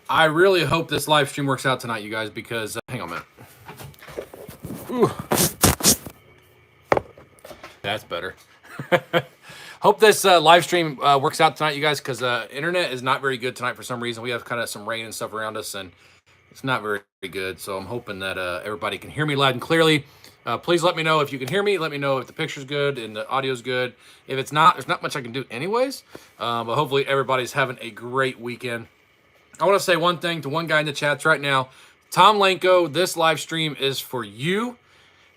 I really hope this live stream works out tonight, you guys, because hang on a minute. Ooh, that's better. Hope this live stream works out tonight, you guys, because internet is not very good tonight for some reason. We have kind of some rain and stuff around us, and it's not very good. So I'm hoping that everybody can hear me loud and clearly. Please let me know if you can hear me. Let me know if the picture's good and the audio's good. If it's not, there's not much I can do anyways. But hopefully everybody's having a great weekend. I want to say one thing to one guy in the chats right now. Tom Lanko, this live stream is for you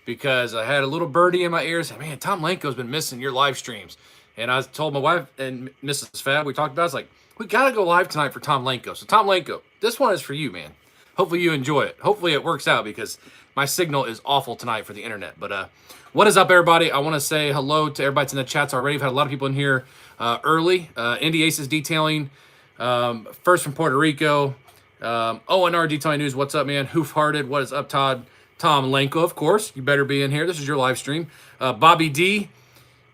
because I had a little birdie in my ear saying, man, Tom Lanko's been missing your live streams. And I told my wife and Mrs. Fab, we talked about it, it's like, we got to go live tonight for Tom Lanko. So Tom Lanko, this one is for you, man. Hopefully you enjoy it. Hopefully it works out because my signal is awful tonight for the internet. But what is up, everybody? I want to say hello to everybody that's in the chats already. We've had a lot of people in here early. Indy Aces Detailing, first from Puerto Rico. ONR Detailing News, what's up, man? Hoof-Hearted, what is up, Todd? Tom Lanko, of course. You better be in here. This is your live stream. Bobby D.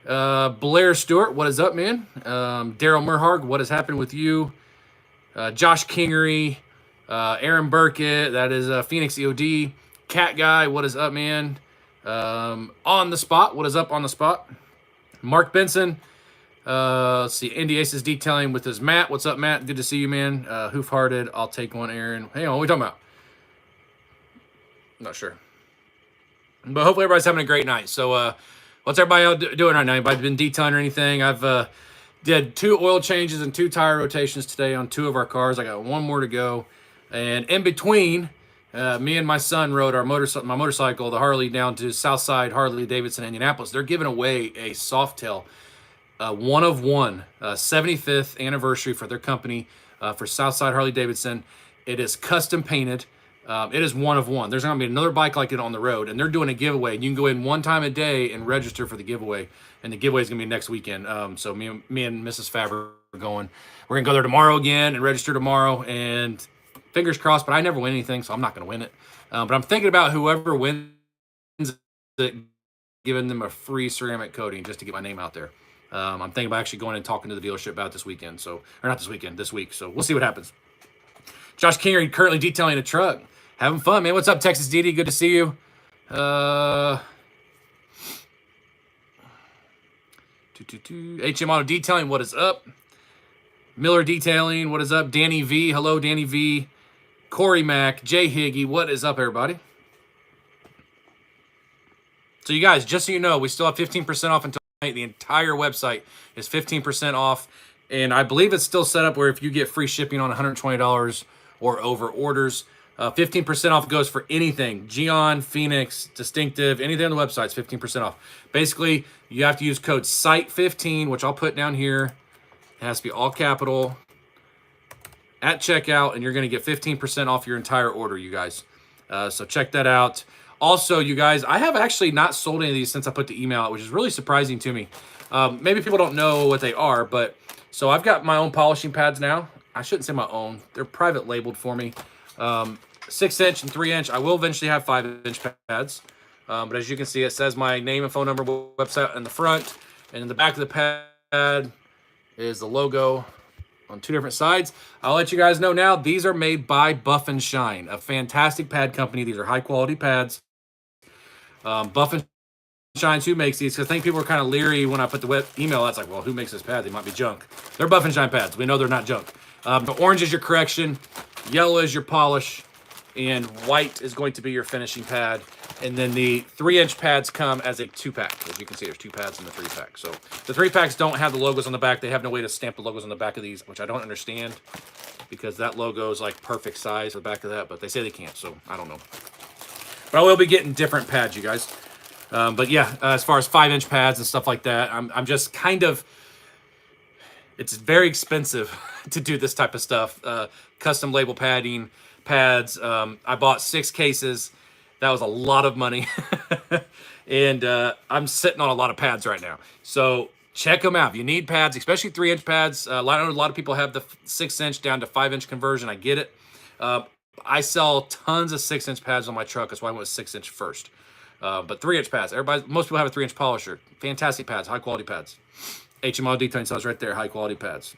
Blair Stewart, what is up, man? Daryl Merharg, what has happened with you? Josh Kingery. Aaron Burkett, that is Phoenix EOD. Cat Guy, what is up, man? On the Spot, what is up on the spot? Mark Benson. Let's see, Indy Aces Detailing with his Matt. What's up, Matt? Good to see you, man. Hoof-Hearted, I'll take one, Aaron. Hang on, what are we talking about? I'm not sure. But hopefully everybody's having a great night. So what's everybody out doing right now? Anybody been detailing or anything? I've did 2 oil changes and 2 tire rotations today on 2 of our cars. I got 1 more to go. And in between, me and my son rode my motorcycle, the Harley, down to Southside Harley Davidson, Indianapolis. They're giving away a Softail, 1 of 1, 75th anniversary for their company for Southside Harley Davidson. It is custom painted. It is 1 of 1. There's going to be another bike like it on the road, and they're doing a giveaway. And you can go in 1 time a day and register for the giveaway. And the giveaway is going to be next weekend. So me and Mrs. Fab are going. We're going to go there tomorrow again and register tomorrow. And fingers crossed, but I never win anything, so I'm not going to win it. But I'm thinking about whoever wins it, giving them a free ceramic coating just to get my name out there. I'm thinking about actually going and talking to the dealership about it this weekend. So, or not this weekend, this week. So we'll see what happens. Josh Kingery currently detailing a truck. Having fun, man. What's up, Texas DD? Good to see you. HM Auto Detailing, what is up? Miller Detailing, what is up? Danny V, hello, Danny V. Corey Mack, Jay Higgy, what is up, everybody? So you guys, just so you know, we still have 15% off until tonight. The entire website is 15% off. And I believe it's still set up where if you get free shipping on $120 or over orders, 15% off goes for anything. Geon, Phoenix, Distinctive, anything on the website is 15% off. Basically, you have to use code SITE15, which I'll put down here. It has to be all capital at checkout, and you're going to get 15% off your entire order, you guys. So check that out. Also, you guys, I have actually not sold any of these since I put the email out, which is really surprising to me. Maybe people don't know what they are, but so I've got my own polishing pads now. I shouldn't say my own. They're private labeled for me. 6-inch and 3-inch. I will eventually have 5-inch pads. But as you can see, it says my name and phone number, website in the front, and in the back of the pad is the logo on 2 different sides. I'll let you guys know now, these are made by Buff and Shine, a fantastic pad company. These are high quality pads. Buff and Shine, who makes these? Because I think people were kind of leery when I put the email. That's like, well, who makes this pad? They might be junk. They're Buff and Shine pads. We know they're not junk. The orange is your correction, yellow is your polish, and white is going to be your finishing pad. And then the 3-inch pads come as a 2-pack. As you can see, there's 2 pads in the 3-pack. So the 3-packs don't have the logos on the back. They have no way to stamp the logos on the back of these, which I don't understand because that logo is like perfect size for the back of that, but they say they can't, so I don't know. But I will be getting different pads, you guys. But yeah, as far as 5-inch pads and stuff like that, I'm just kind of, it's very expensive to do this type of stuff. Custom label padding, pads. I bought 6 cases. That was a lot of money. And I'm sitting on a lot of pads right now. So check them out. If you need pads, especially 3-inch pads, I know a lot of people have the 6-inch down to 5-inch conversion. I get it. I sell tons of 6-inch pads on my truck. That's why I went with 6-inch first. But 3-inch pads. Most people have a 3-inch polisher. Fantastic pads, high quality pads. HMO Detailing sells right there, high quality pads.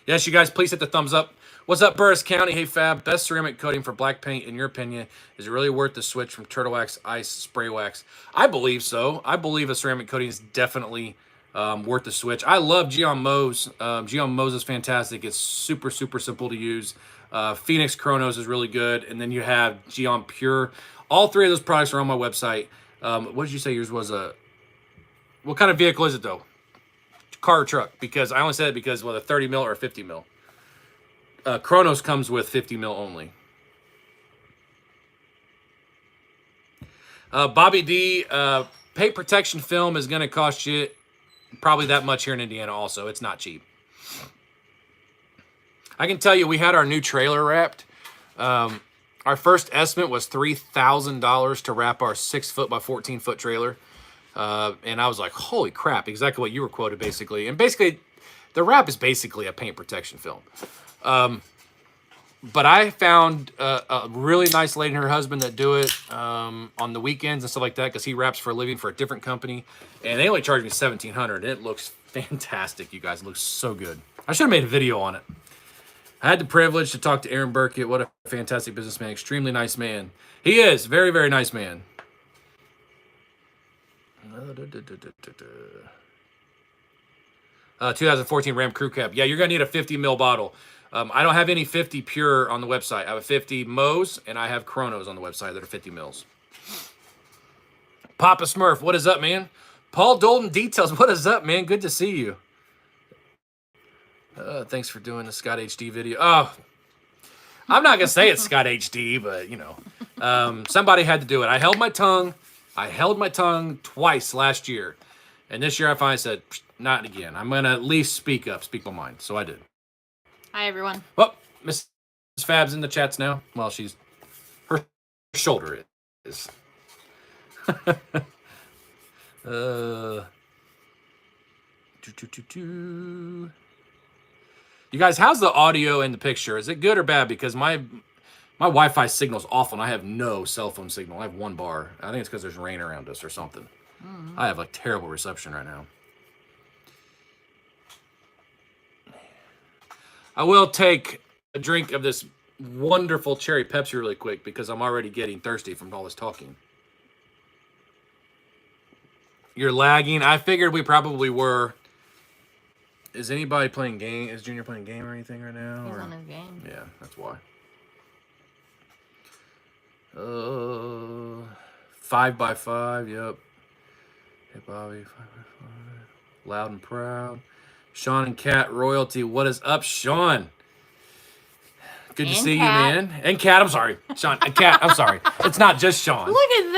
Yes, you guys, please hit the thumbs up. What's up, Burris County? Hey, Fab, best ceramic coating for black paint, in your opinion? Is it really worth the switch from Turtle Wax Ice Spray Wax? I believe so. I believe a ceramic coating is definitely worth the switch. I love Geon Mo's. Geon Mo's is fantastic. It's super, super simple to use. Phoenix Chronos is really good. And then you have Geon Pure. All three of those products are on my website. What did you say yours was? What kind of vehicle is it, though? Car or truck? Because I only said it because, well, a 30 mil or a 50 mil. Chronos comes with 50 mil only. Bobby D, paint protection film is going to cost you probably that much here in Indiana also. It's not cheap. I can tell you we had our new trailer wrapped. Our first estimate was $3,000 to wrap our 6-foot by 14-foot trailer. And I was like, holy crap, exactly what you were quoted basically. And basically, the wrap is basically a paint protection film. But I found a really nice lady and her husband that do it on the weekends and stuff like that because he wraps for a living for a different company. And they only charged me $1,700. And it looks fantastic, you guys. It looks so good. I should have made a video on it. I had the privilege to talk to Aaron Burkett. What a fantastic businessman. Extremely nice man. He is. Very, very nice man. 2014 Ram Crew Cab. Yeah, you're going to need a 50 mil bottle. I don't have any 50 pure on the website. I have a 50 Mo's, and I have Chronos on the website that are 50 mils. Papa Smurf, what is up, man? Paul Dolden Details, what is up, man? Good to see you. Thanks for doing the Scott HD video. Oh, I'm not going to say it's Scott HD, but, you know. Somebody had to do it. I held my tongue. I held my tongue twice last year. And this year I finally said, not again. I'm going to at least speak up, speak my mind. So I did. Hi, everyone. Well, Miss Fab's in the chats now. Well, her shoulder is. You guys, how's the audio and the picture? Is it good or bad? Because my Wi-Fi signal's awful, and I have no cell phone signal. I have 1 bar. I think it's because there's rain around us or something. Mm-hmm. I have like terrible reception right now. I will take a drink of this wonderful cherry Pepsi really quick because I'm already getting thirsty from all this talking. You're lagging. I figured we probably were. Is anybody playing game? Is Junior playing game or anything right now? He's on his game. Yeah, that's why. 5x5, yep. Hey, Bobby, 5x5. Loud and proud. Sean and Kat royalty. What is up, Sean? Good to see Kat. you, man. And Kat, I'm sorry. Sean and Kat, I'm sorry. It's not just Sean. Look at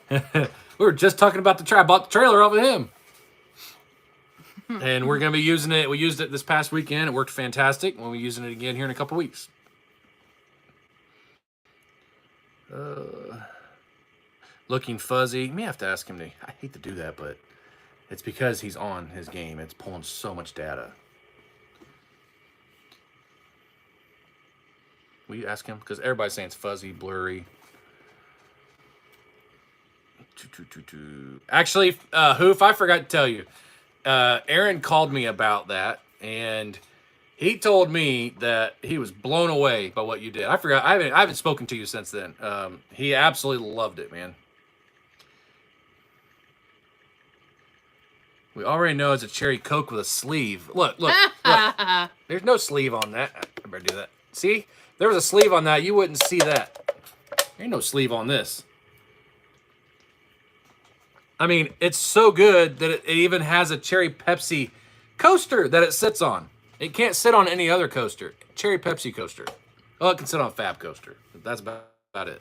that. We were just talking about the trailer. I bought the trailer off of him. And we're going to be using it. We used it this past weekend. It worked fantastic. We'll be using it again here in a couple weeks. Looking fuzzy. You may have to ask him to. I hate to do that, but it's because he's on his game. It's pulling so much data. Will you ask him? Because everybody's saying it's fuzzy, blurry. Actually, Hoof, I forgot to tell you. Aaron called me about that, and he told me that he was blown away by what you did. I forgot. I haven't spoken to you since then. He absolutely loved it, man. We already know it's a cherry Coke with a sleeve. Look. There's no sleeve on that. I better do that. See? If there was a sleeve on that, you wouldn't see that. There ain't no sleeve on this. I mean, it's so good that it even has a cherry Pepsi coaster that it sits on. It can't sit on any other coaster. Cherry Pepsi coaster. Oh, it can sit on a FAB coaster. That's about it.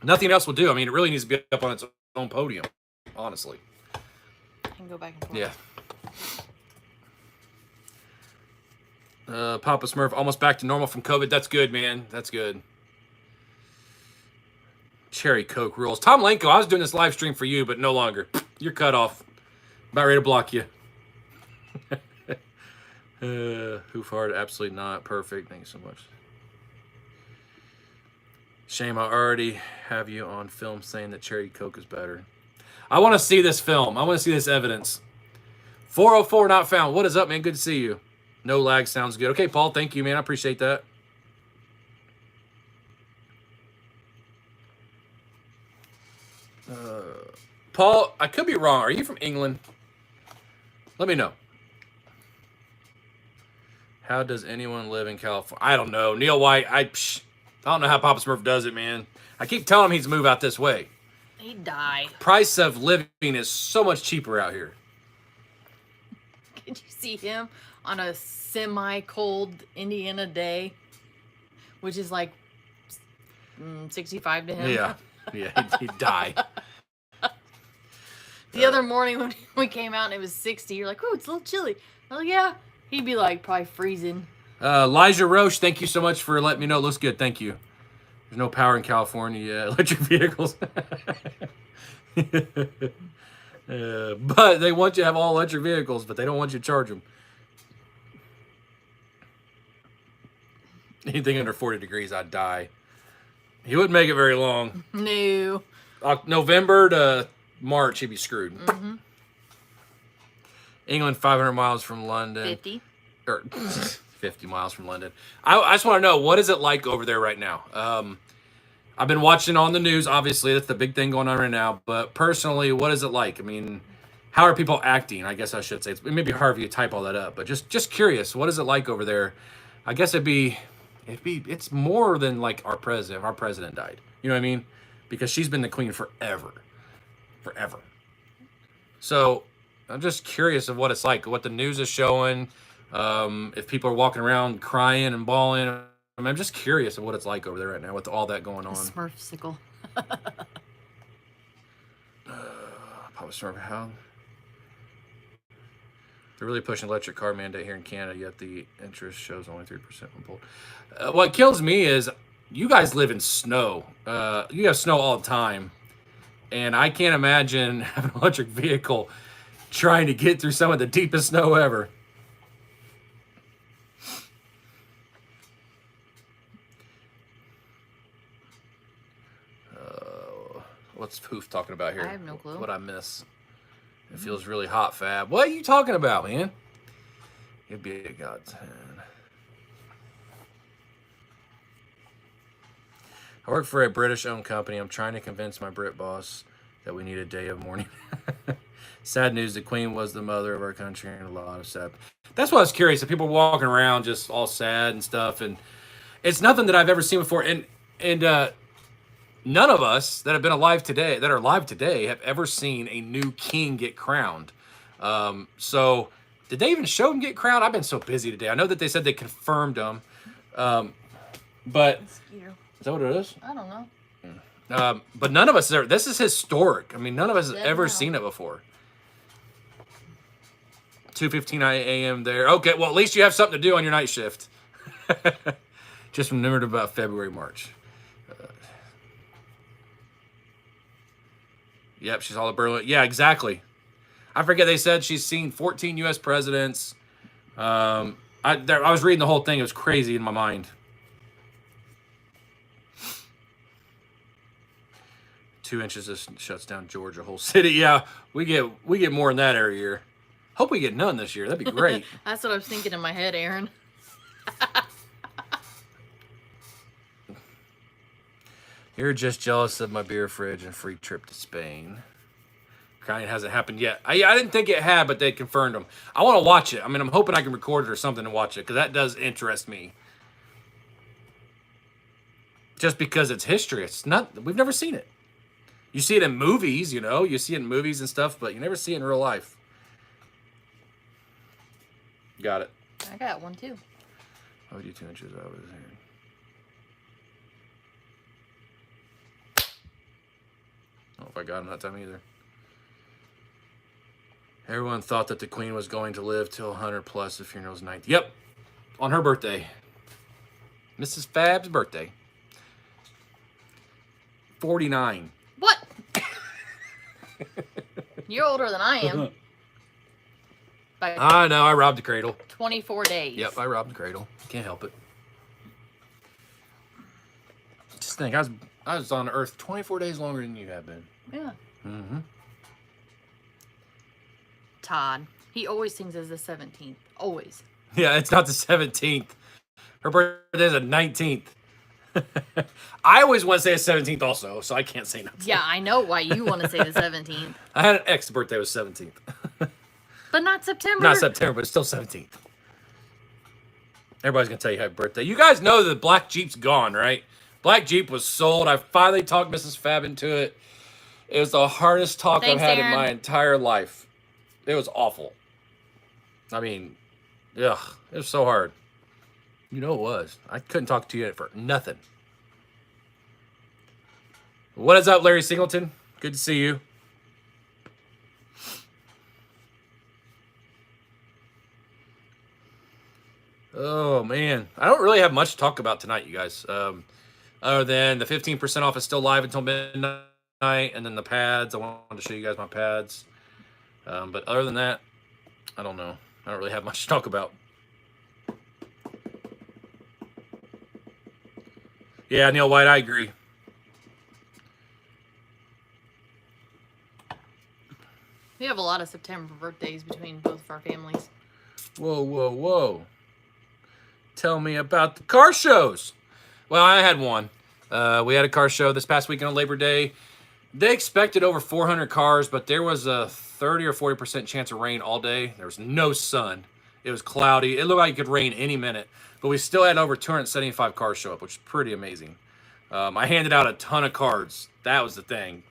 Nothing else will do. I mean, it really needs to be up on its own podium, honestly. I can go back and forth. Yeah. Papa Smurf, almost back to normal from COVID. That's good, man. That's good. Cherry Coke rules. Tom Lenko, I was doing this live stream for you, but no longer. You're cut off. About ready to block you. Hoof hard, absolutely not. Perfect. Thank you so much. Shame I already have you on film saying that Cherry Coke is better. I want to see this film. I want to see this evidence. 404 not found. What is up, man? Good to see you. No lag sounds good. Okay, Paul, thank you, man. I appreciate that. Paul, I could be wrong. Are you from England? Let me know. How does anyone live in California? I don't know. Neil White, I don't know how Papa Smurf does it, man. I keep telling him he's move out this way. He'd die. Price of living is so much cheaper out here. Could you see him on a semi-cold Indiana day, which is like 65 to him? Yeah, he'd die. The other morning when we came out and it was 60, you're like, oh, it's a little chilly. I was like, yeah. He'd be like probably freezing. Elijah Roche, thank you so much for letting me know. It looks good. Thank you. There's no power in California yet. Electric vehicles. But they want you to have all electric vehicles, but they don't want you to charge them. Anything under 40 degrees, I'd die. He wouldn't make it very long. No. November to March, he'd be screwed. Mm-hmm. England, 500 miles from London. 50. Or 50 miles from London. I just want to know, what is it like over there right now? I've been watching on the news, obviously. That's the big thing going on right now. But personally, what is it like? I mean, how are people acting? I guess I should say. It may be hard for you to type all that up. But just curious, what is it like over there? I guess it's more than like our president. If our president died. You know what I mean? Because she's been the queen forever. Forever. So I'm just curious of what it's like, what the news is showing. If people are walking around crying and bawling. I mean, I'm just curious of what it's like over there right now with all that going on. Smurf sickle. Papa Smurf, how? They're really pushing electric car mandate here in Canada, yet the interest shows only 3% when pulled. What kills me is you guys live in snow. You have snow all the time. And I can't imagine having an electric vehicle trying to get through some of the deepest snow ever. What's Poof talking about here? I have no clue. What I miss? It feels really hot, Fab. What are you talking about, man? You'd be a godsend. I work for a British-owned company. I'm trying to convince my Brit boss that we need a day of mourning. Sad news, the Queen was the mother of our country, and a lot of sad. That's why I was curious. If people walking around just all sad and stuff, and it's nothing that I've ever seen before. And none of us that have been alive today, that are alive today, have ever seen a new king get crowned. So did they even show him get crowned? I've been so busy today. I know that they said they confirmed him, but is that what it is? I don't know. But none of us are. This is historic. I mean, none of us have ever seen it before. 2:15 a.m. there. Okay, well, at least you have something to do on your night shift. Just remembered about February, March. Yep, she's all of Berlin. Yeah, exactly. I forget they said she's seen 14 U.S. presidents. I was reading the whole thing. It was crazy in my mind. 2 inches just shuts down Georgia, whole city. Yeah, we get more in that every year. Hope we get none this year. That'd be great. That's what I was thinking in my head, Aaron. You're just jealous of my beer fridge and free trip to Spain. Crying hasn't happened yet. I didn't think it had, but they confirmed them. I want to watch it. I mean, I'm hoping I can record it or something to watch it, because that does interest me. Just because it's history. We've never seen it. You see it in movies, you see it in movies and stuff, but you never see it in real life. Got it. I got one too. How would you 2 inches over here? I don't know if I got him that time either. Everyone thought that the Queen was going to live till 100 plus. The funeral's 90. Yep. On her birthday. Mrs. Fab's birthday. 49. What? You're older than I am. By I know. I robbed the cradle. 24 days. Yep, I robbed the cradle. Can't help it. Just think, I was on Earth 24 days longer than you have been. Yeah. Mm-hmm. Todd. He always sings as the 17th. Always. Yeah, it's not the 17th. Her birthday is the 19th. I always want to say the 17th also, so I can't say nothing. Yeah, I know why you want to say the 17th. I had an ex birthday was 17th. But not September. Not September, but it's still 17th. Everybody's going to tell you happy birthday. You guys know that Black Jeep's gone, right? Black Jeep was sold. I finally talked Mrs. Fab into it. It was the hardest talk Thanks, I've had Aaron. in my entire life. It was awful. I mean, ugh, it was so hard. You know it was. I couldn't talk to you for nothing. What is up, Larry Singleton? Good to see you. Oh, man. I don't really have much to talk about tonight, you guys. Other than the 15% off is still live until midnight, and then the pads. I wanted to show you guys my pads. But other than that, I don't know. I don't really have much to talk about. Yeah, Neil White, I agree. We have a lot of September birthdays between both of our families. Whoa, whoa, whoa. Tell me about the car shows. Well, I had one. We had a car show this past weekend on Labor Day. They expected over 400 cars, but there was a 30 or 40% chance of rain all day. There was no sun. It was cloudy. It looked like it could rain any minute, but we still had over 275 cars show up, which is pretty amazing. I handed out a ton of cards. That was the thing.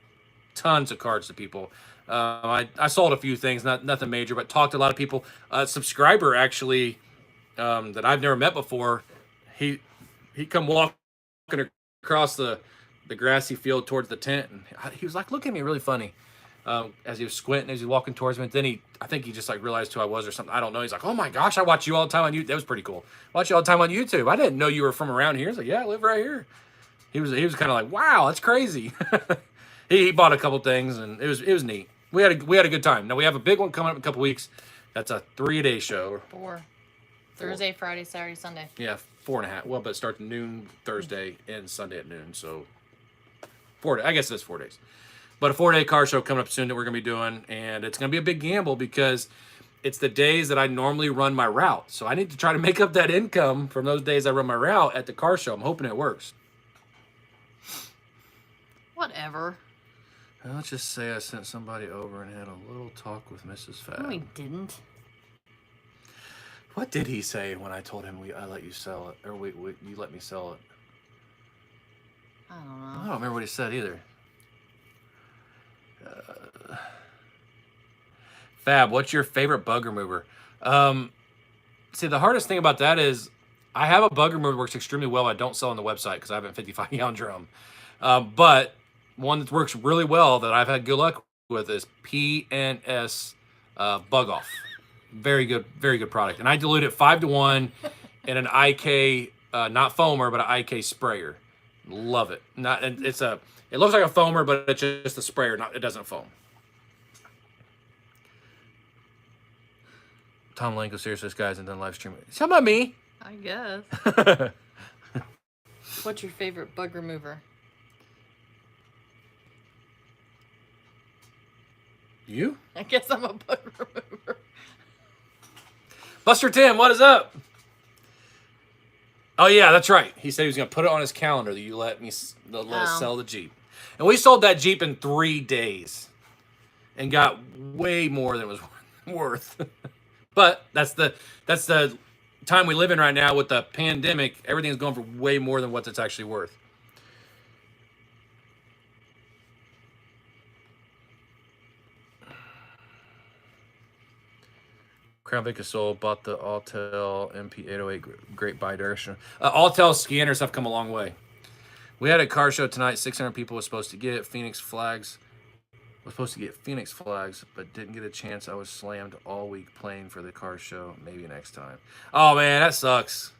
Tons of cards to people. I sold a few things, nothing major, but talked to a lot of people. A subscriber actually that I've never met before, he come walking across the grassy field towards the tent, and he was like looking at me really funny as he was squinting as he was walking towards me. And then I think he just like realized who I was or something. I don't know. He's like, "Oh my gosh, I watch you all the time on YouTube." That was pretty cool. Watch you all the time on YouTube. I didn't know you were from around here. He's like, "Yeah, I live right here." He was kind of like, "Wow, that's crazy." he bought a couple things, and it was neat. We had a good time. Now we have a big one coming up in a couple weeks. That's a 3-day show. 4. Thursday, Friday, Saturday, Sunday. Yeah, 4.5. Well, but it starts at noon Thursday and Sunday at noon. So 4 days. I guess it's 4 days. But a 4-day car show coming up soon that we're going to be doing. And it's going to be a big gamble because it's the days that I normally run my route. So I need to try to make up that income from those days I run my route at the car show. I'm hoping it works. Whatever. Let's just say I sent somebody over and had a little talk with Mrs. Fab. No, he didn't. What did he say when I told him I let you sell it? Or you let me sell it? I don't I know. don't remember what he said either. Fab, what's your favorite bug remover? See, the hardest thing about that is I have a bug remover that works extremely well. I don't sell on the website because I have a 55-gallon drum. But one that works really well that I've had good luck with is PNS Bug Off. Very good product. And I dilute it 5-to-1 in an IK, not foamer, but an IK sprayer. Love it. It looks like a foamer, but it's just a sprayer. It doesn't foam. Tom Lanko, seriously, guys, and then live stream. How about me? I guess. What's your favorite bug remover? You? I guess I'm a bug remover. Buster Tim, what is up? Oh yeah, that's right. He said he was gonna put it on his calendar that you let us sell the Jeep, and we sold that Jeep in 3 days, and got way more than it was worth. But that's the time we live in right now with the pandemic. Everything's going for way more than what it's actually worth. Crown Vic is sold. Bought the Autel MP808. Great bi-directional. Autel scanners have come a long way. We had a car show tonight. 600 people was supposed to get Phoenix flags. But didn't get a chance. I was slammed all week playing for the car show. Maybe next time. Oh man, that sucks.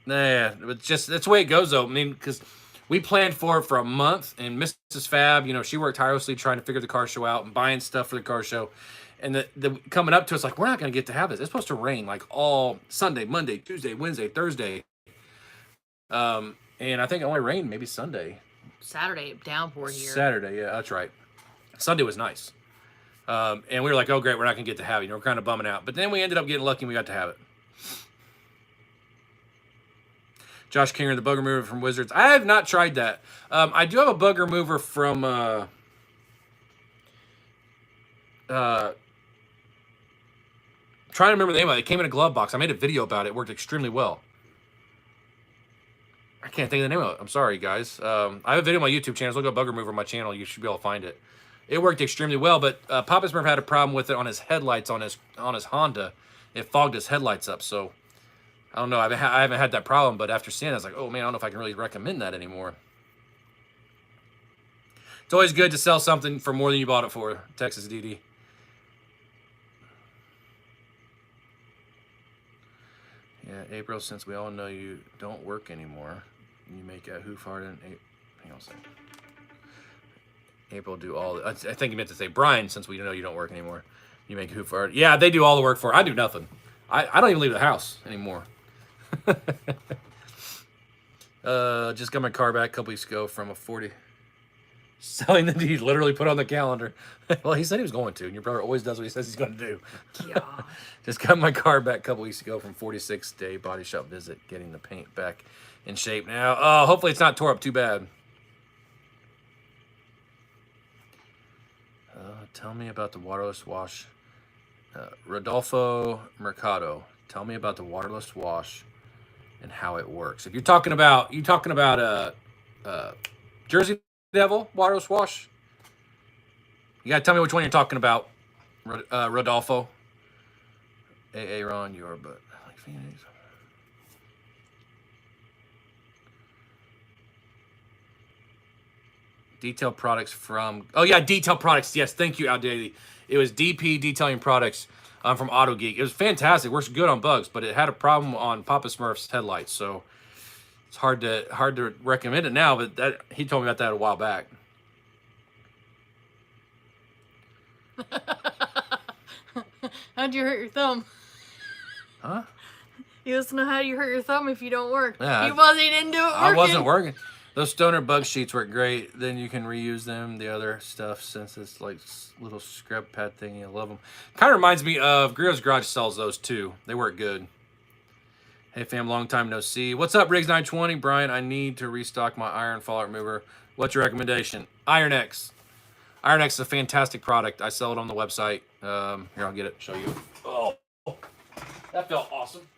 Nah, but just that's the way it goes though. I mean, because we planned for it for a month, and Mrs. Fab, she worked tirelessly trying to figure the car show out and buying stuff for the car show. And the coming up to us, like, we're not going to get to have this. It's supposed to rain like all Sunday, Monday, Tuesday, Wednesday, Thursday. And I think it only rained maybe Sunday. Saturday, downpour here. Saturday, yeah, that's right. Sunday was nice. And we were like, oh, great, we're not going to get to have it. We're kind of bumming out. But then we ended up getting lucky and we got to have it. Josh Kinger, the bug remover from Wizards. I have not tried that. I do have a bug remover from... trying to remember the name of it. It came in a glove box. I made a video about it. It worked extremely well. I can't think of the name of it. I'm sorry, guys. I have a video on my YouTube channel. Look up bug remover on my channel. You should be able to find it. It worked extremely well, but Papa Smurf had a problem with it on his headlights on his Honda. It fogged his headlights up. So I don't know. I haven't had that problem, but after seeing it, I was like, oh man, I don't know if I can really recommend that anymore. It's always good to sell something for more than you bought it for. Texas DD. Yeah, April, since we all know you don't work anymore, you make a who farted in April. Hang on a second. April do all... I think you meant to say, Brian, since we know you don't work anymore, you make who fart. Yeah, they do all the work for it. I do nothing. I don't even leave the house anymore. Just got my car back a couple weeks ago from a 40... Selling that he literally put on the calendar. Well, he said he was going to, and your brother always does what he says he's going to do. Yeah. Just got my car back a couple weeks ago from 46-day body shop visit, getting the paint back in shape now. Oh, hopefully it's not tore up too bad. Tell me about the waterless wash. Rodolfo Mercado. Tell me about the waterless wash and how it works. If you're talking about Jersey Devil waterless wash, you gotta tell me which one you're talking about. Rodolfo. Aaron, your butt. Like Phoenix. Detail products from... Oh, yeah, Detail products. Yes, thank you, Al Daly. It was DP Detailing Products from Auto Geek. It was fantastic. Works good on bugs, but it had a problem on Papa Smurf's headlights, so it's hard to recommend it now, but he told me about that a while back. How'd you hurt your thumb? Huh? He wants to know how you hurt your thumb if you don't work. Yeah, He didn't do it working. I wasn't working. Those Stoner bug sheets work great. Then you can reuse them. The other stuff, since it's like little scrub pad thingy, I love them. Kind of reminds me of Grio's Garage sells those too. They work good. Hey fam, long time no see. What's up, Riggs920? Brian, I need to restock my iron fallout remover. What's your recommendation? Iron X. Iron X is a fantastic product. I sell it on the website. Here, I'll get it. Show you. Oh, that felt awesome.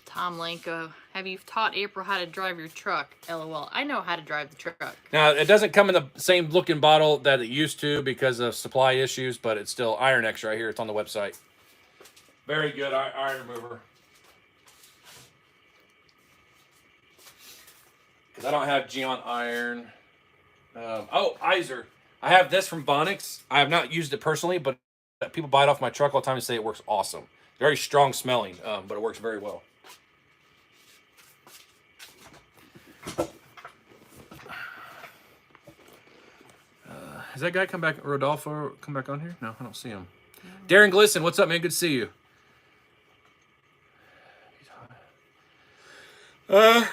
Tom Lanko, have you taught April how to drive your truck? LOL. I know how to drive the truck. Now, it doesn't come in the same looking bottle that it used to because of supply issues, but it's still Iron X right here. It's on the website. Very good iron remover. Because I don't have Geon Iron. Oh, Iser. I have this from Vonix. I have not used it personally, but people buy it off my truck all the time and say it works awesome. Very strong smelling, but it works very well. Has that guy come back, Rodolfo, come back on here? No, I don't see him. No. Darren Glisson, what's up, man? Good to see you. I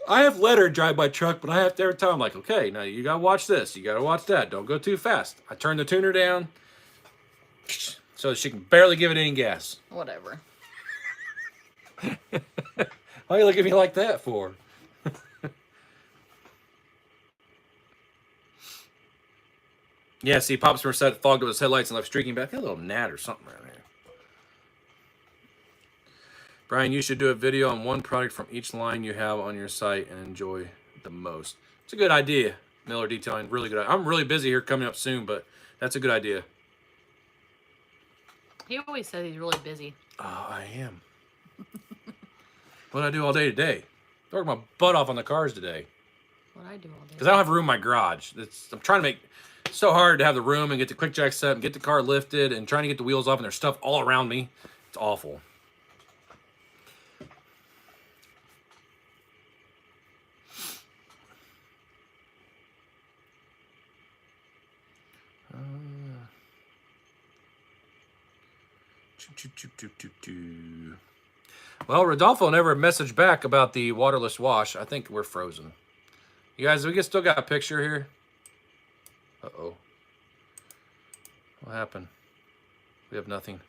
have letter drive my truck, but I have to every time I'm like, okay, now you gotta watch this, you gotta watch that. Don't go too fast. I turn the tuner down so she can barely give it any gas. Whatever. Why you look at me like that for? Yeah, see, Papa Smurf said fogged up his headlights and left streaking back. A little gnat or something right there. Brian, you should do a video on one product from each line you have on your site and enjoy the most. It's a good idea, Miller Detailing. Really good. I'm really busy here coming up soon, but that's a good idea. He always says he's really busy. Oh, I am. What do I do all day today? I work my butt off on the cars today. What I do all day. Because I don't have room in my garage. I'm trying to make it so hard to have the room and get the quick jack set and get the car lifted and trying to get the wheels off, and there's stuff all around me. It's awful. Well, Rodolfo never messaged back about the waterless wash. I think we're frozen. You guys, we still got a picture here. Uh-oh. What happened? We have nothing.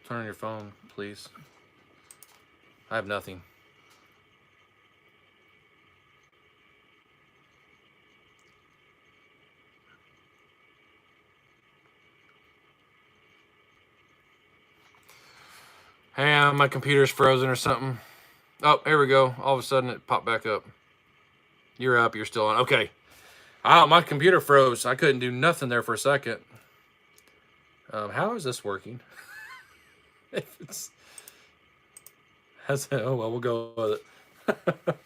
Turn on your phone, please. I have nothing. Hey, my computer's frozen or something. Oh, here we go. All of a sudden it popped back up. You're up. You're still on. Okay. Oh, my computer froze. I couldn't do nothing there for a second. How is this working? If it's... Oh, well, we'll go with it.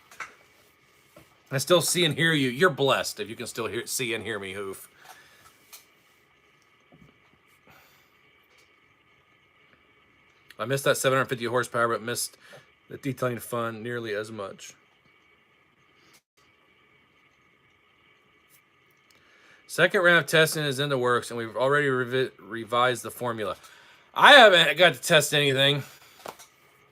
I still see and hear you. You're blessed if you can still see and hear me, Hoof. I missed that 750 horsepower, but missed the detailing fun nearly as much. Second round of testing is in the works, and we've already revised the formula. I haven't got to test anything.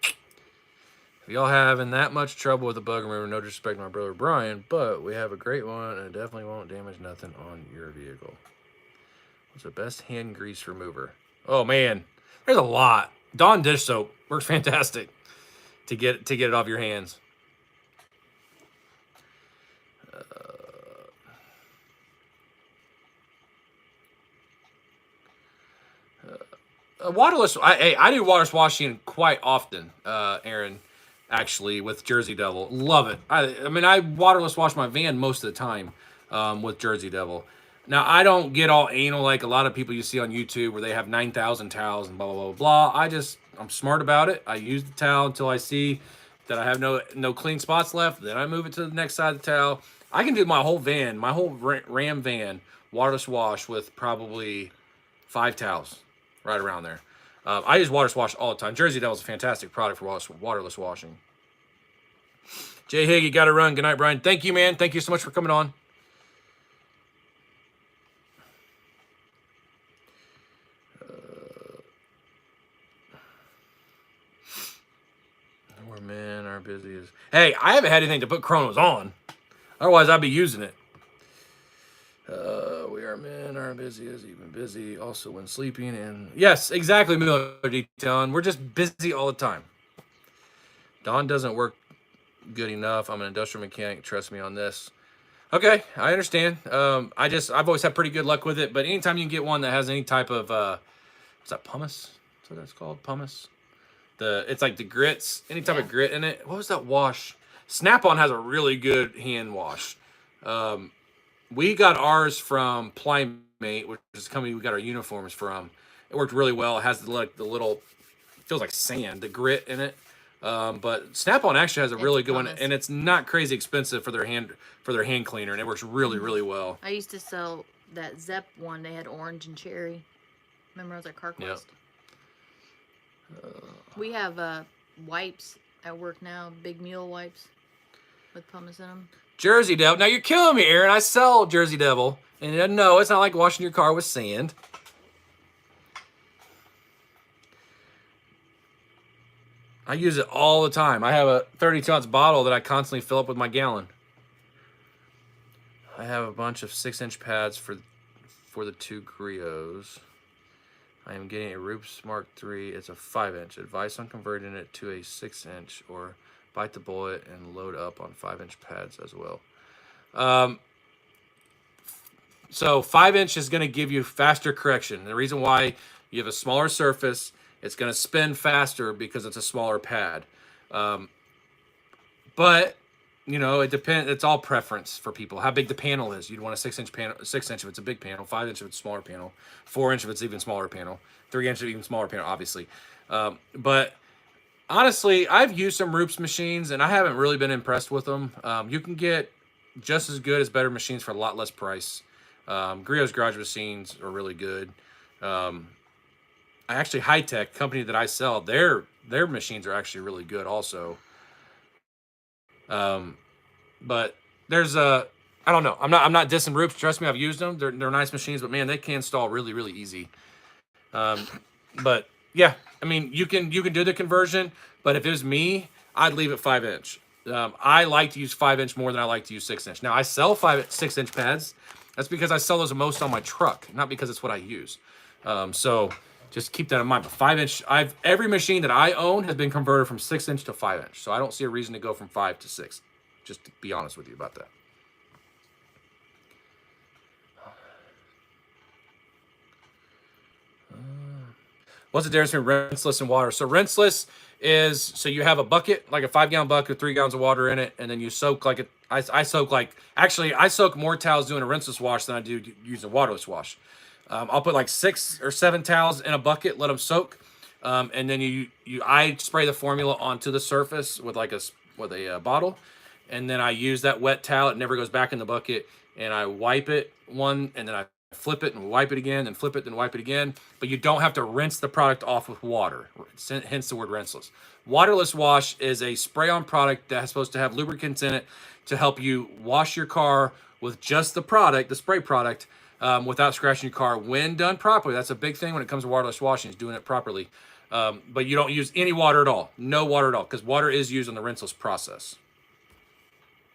If y'all having that much trouble with the bug remover, no disrespect to my brother Brian, but we have a great one, and it definitely won't damage nothing on your vehicle. What's the best hand grease remover? Oh man, there's a lot. Dawn dish soap works fantastic to get it off your hands. Waterless. I do waterless washing quite often, Aaron. Actually, with Jersey Devil, love it. I mean, I waterless wash my van most of the time with Jersey Devil. Now, I don't get all anal like a lot of people you see on YouTube where they have 9,000 towels and blah blah blah blah. I'm smart about it. I use the towel until I see that I have no clean spots left. Then I move it to the next side of the towel. I can do my whole van, my whole Ram van, waterless wash with probably 5 towels. Right around there. I use waterless wash all the time. Jersey Devil is a fantastic product for waterless washing. Jay Higg, you got to run. Good night, Brian. Thank you, man. Thank you so much for coming on. More men are busy as... Hey, I haven't had anything to put chronos on. Otherwise, I'd be using it. We are men are busy as even busy. Also when sleeping and... Yes, exactly, Miller Detailing. We're just busy all the time. Dawn doesn't work good enough. I'm an industrial mechanic. Trust me on this. Okay, I understand. I've always had pretty good luck with it, but anytime you can get one that has any type of... what's that, pumice? That's what that's called? Pumice? It's like the grits. Any type of grit in it. What was that wash? Snap-on has a really good hand wash. We got ours from Plymate, which is a company we got our uniforms from. It worked really well. It has the little, feels like sand, the grit in it. But Snap-on actually has a really good one, and it's not crazy expensive for their hand cleaner, and it works really, really well. I used to sell that Zep one. They had orange and cherry. Remember I was at CarQuest? Yep. We have wipes at work now, big mule wipes with pumice in them. Jersey Devil. Now you're killing me, Aaron. I sell Jersey Devil. And no, it's not like washing your car with sand. I use it all the time. I have a 32-ounce bottle that I constantly fill up with my gallon. I have a bunch of 6-inch pads for the 2 griots. I am getting a Roops Mark III. It's a 5-inch. Advice on converting it to a 6-inch or bite the bullet and load up on 5-inch pads as well. So 5-inch is going to give you faster correction. The reason why you have a smaller surface, it's going to spin faster because it's a smaller pad. But you know, it depends. It's all preference for people. How big the panel is. You'd want a 6-inch panel. 6-inch if it's a big panel. 5-inch if it's a smaller panel. 4-inch if it's even smaller panel. 3-inch if even smaller panel, obviously. But honestly, I've used some Roops machines, and I haven't really been impressed with them. You can get just as good as better machines for a lot less price. Griot's Garage machines are really good. Actually, High Tech company that I sell, their machines are actually really good also. But there's I don't know. I'm not dissing Roops. Trust me, I've used them. They're nice machines, but man, they can install really, really easy. But yeah, I mean, you can do the conversion, but if it was me, I'd leave it 5-inch. I like to use 5-inch more than I like to use 6-inch. Now I sell 6-inch pads, That's because I sell those the most on my truck, not because it's what I use. So just keep that in mind. But 5-inch, every machine that I own has been converted from 6-inch to 5-inch. So I don't see a reason to go from 5 to 6. Just to be honest with you about that. What's the difference between rinseless and water? So rinseless is, so you have a bucket, like a 5-gallon bucket with 3 gallons of water in it, and then you soak like I soak like, actually I soak more towels doing a rinseless wash than I do using a waterless wash. I'll put like 6 or 7 towels in a bucket, let them soak, and then I spray the formula onto the surface with like a bottle, and then I use that wet towel. It never goes back in the bucket, and I wipe it and then I flip it and wipe it again, and flip it and wipe it again. But you don't have to rinse the product off with water, hence the word rinseless. Waterless wash is a spray-on product that's supposed to have lubricants in it to help you wash your car with just the product, the spray product, without scratching your car when done properly. That's a big thing when it comes to waterless washing, is doing it properly. But you don't use any water at all. No water at all, because water is used in the rinseless process.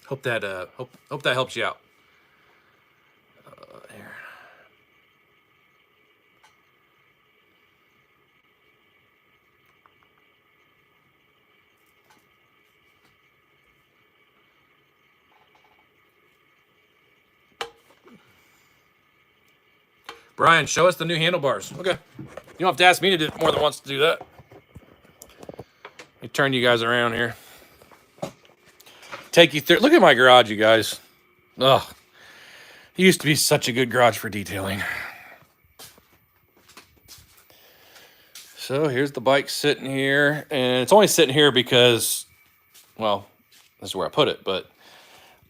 Hope that hope that helps you out. There. Brian, show us the new handlebars. Okay. You don't have to ask me to do it more than once to do that. Let me turn you guys around here. Take you through. Look at my garage, you guys. Ugh. It used to be such a good garage for detailing. So here's the bike sitting here. And it's only sitting here because, well, this is where I put it. But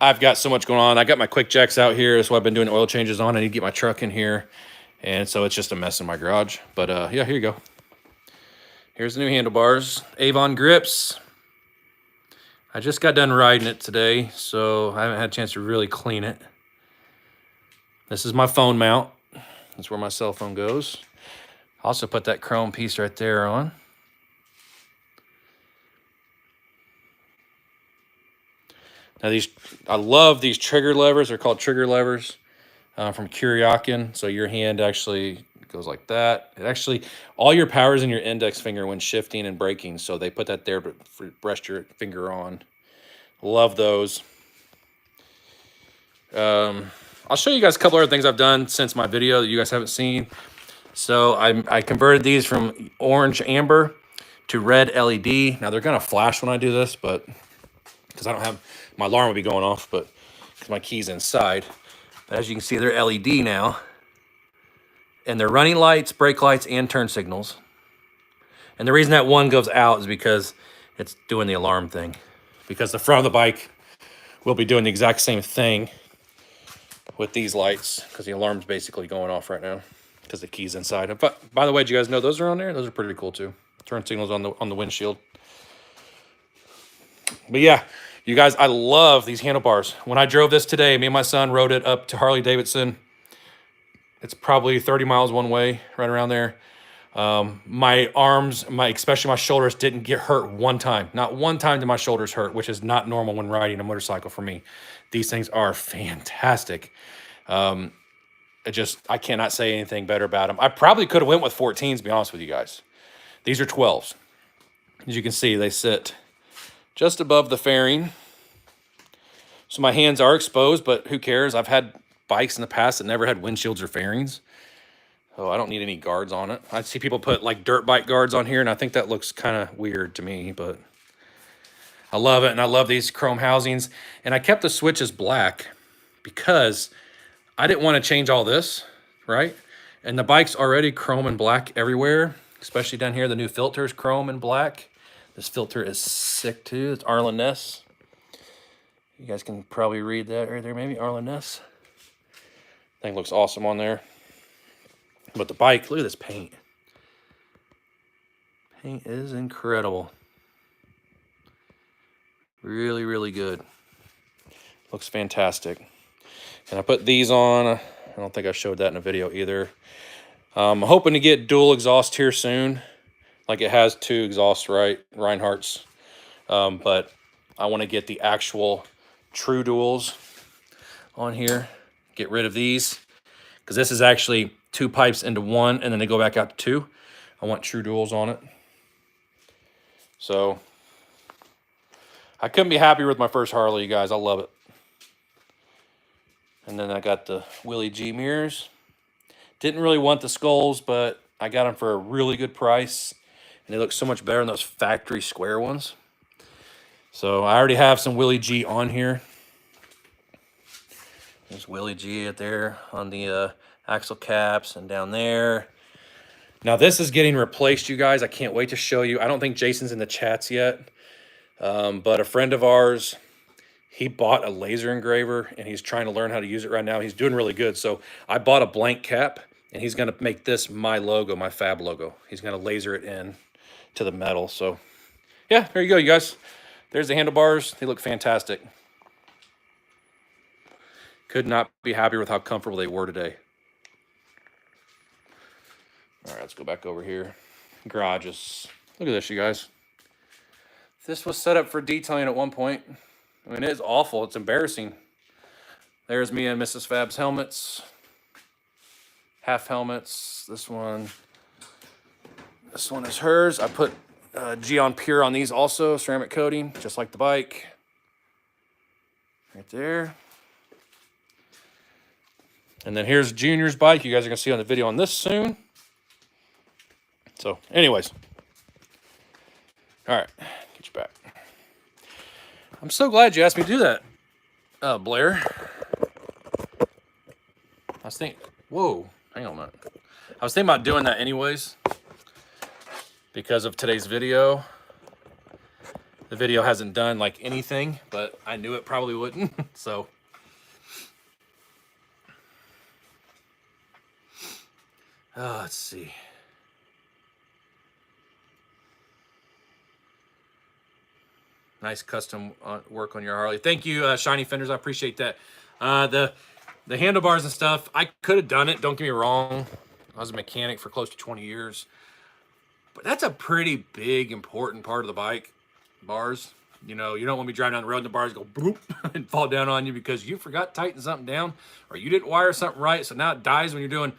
I've got so much going on. I got my quick jacks out here. That's what I've been doing oil changes on. I need to get my truck in here. And so it's just a mess in my garage. But yeah, here you go. Here's the new handlebars. Avon grips. I just got done riding it today, so I haven't had a chance to really clean it. This is my phone mount. That's where my cell phone goes. Also put that chrome piece right there on. Now I love these trigger levers. They're called trigger levers. From Kuryakin. So your hand actually goes like that. It actually, all your power is in your index finger when shifting and braking. So they put that there to rest your finger on. Love those. I'll show you guys a couple other things I've done since my video that you guys haven't seen. So I converted these from orange amber to red LED. Now they're gonna flash when I do this, but because I don't have, my alarm will be going off, but because my key's inside. As you can see, they're LED now. And they're running lights, brake lights, and turn signals. And the reason that one goes out is because it's doing the alarm thing. Because the front of the bike will be doing the exact same thing with these lights, because the alarm's basically going off right now because the key's inside. But by the way, do you guys know those are on there? Those are pretty cool too. Turn signals on the windshield. But yeah, you guys, I love these handlebars. When I drove this today, me and my son rode it up to Harley Davidson. It's probably 30 miles one way, right around there. My arms, especially my shoulders, didn't get hurt one time. Not one time did my shoulders hurt, which is not normal when riding a motorcycle for me. These things are fantastic. I cannot say anything better about them. I probably could have went with 14s, to be honest with you guys. These are 12s. As you can see, they sit just above the fairing. So my hands are exposed, but who cares? I've had bikes in the past that never had windshields or fairings. So I don't need any guards on it. I see people put like dirt bike guards on here, and I think that looks kind of weird to me, but I love it. And I love these chrome housings. And I kept the switches black because I didn't want to change all this, right? And the bike's already chrome and black everywhere, especially down here. The new filter is chrome and black. This filter is sick too. It's Arlen Ness. You guys can probably read that right there, maybe Arlen Ness. Thing looks awesome on there. But the bike, look at this paint. Paint is incredible. Really, really good. Looks fantastic. And I put these on. I don't think I showed that in a video either. I'm hoping to get dual exhaust here soon. Like it has 2 exhausts, right? Reinhardt's. But I want to get the actual true duals on here. get rid of these, because this is actually 2 pipes into 1, and then they go back out to 2. I want true duals on it. So I couldn't be happier with my first Harley, you guys. I love it. And then I got the Willie G mirrors. Didn't really want the skulls, but I got them for a really good price. And they look so much better than those factory square ones. So I already have some Willie G on here. There's Willie G out there on the axle caps and down there. Now this is getting replaced, you guys. I can't wait to show you. I don't think Jason's in the chats yet. But a friend of ours, he bought a laser engraver and he's trying to learn how to use it right now. He's doing really good. So I bought a blank cap and he's going to make this my logo, my FAB logo. He's going to laser it in to the metal. So yeah, there you go, you guys. There's the handlebars. They look fantastic. Could not be happier with how comfortable they were today. All right, let's go back over here. Garages. Look at this, you guys. This was set up for detailing at one point. I mean, it is awful. It's embarrassing. There's me and Mrs. Fab's helmets. Half helmets. This one is hers. I put Geon Pure on these also, ceramic coating, just like the bike. Right there. And then here's Junior's bike. You guys are going to see on the video on this soon. So, anyways. All right, get you back. I'm so glad you asked me to do that, Blair. I was thinking, whoa, hang on a minute. I was thinking about doing that anyways because of today's video. The video hasn't done like anything, but I knew it probably wouldn't, so. Let's see. Nice custom work on your Harley. Thank you, Shiny Fenders. I appreciate that. The handlebars and stuff, I could have done it. Don't get me wrong. I was a mechanic for close to 20 years. But that's a pretty big, important part of the bike. Bars. You know, you don't want to be driving down the road and the bars go boop and fall down on you because you forgot to tighten something down or you didn't wire something right. So now it dies when you're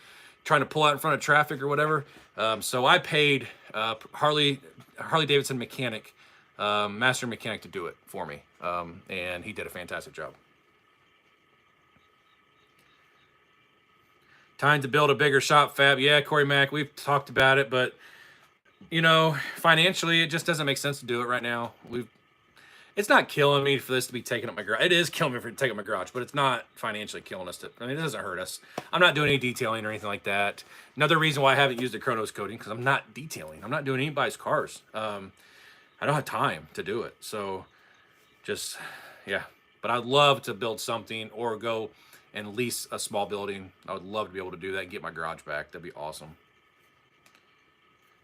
trying to pull out in front of traffic or whatever. So I paid Harley Davidson mechanic, master mechanic, to do it for me. And he did a fantastic job. Time to build a bigger shop, Fab. Yeah, Corey Mack, we've talked about it, but you know, financially, it just doesn't make sense to do it right now. It's not killing me for this to be taking up my garage. It is killing me for taking up my garage, but it's not financially killing us. I mean, it doesn't hurt us. I'm not doing any detailing or anything like that. Another reason why I haven't used the Chronos coating, because I'm not detailing. I'm not doing anybody's cars. I don't have time to do it. So just, yeah. But I'd love to build something or go and lease a small building. I would love to be able to do that and get my garage back. That'd be awesome.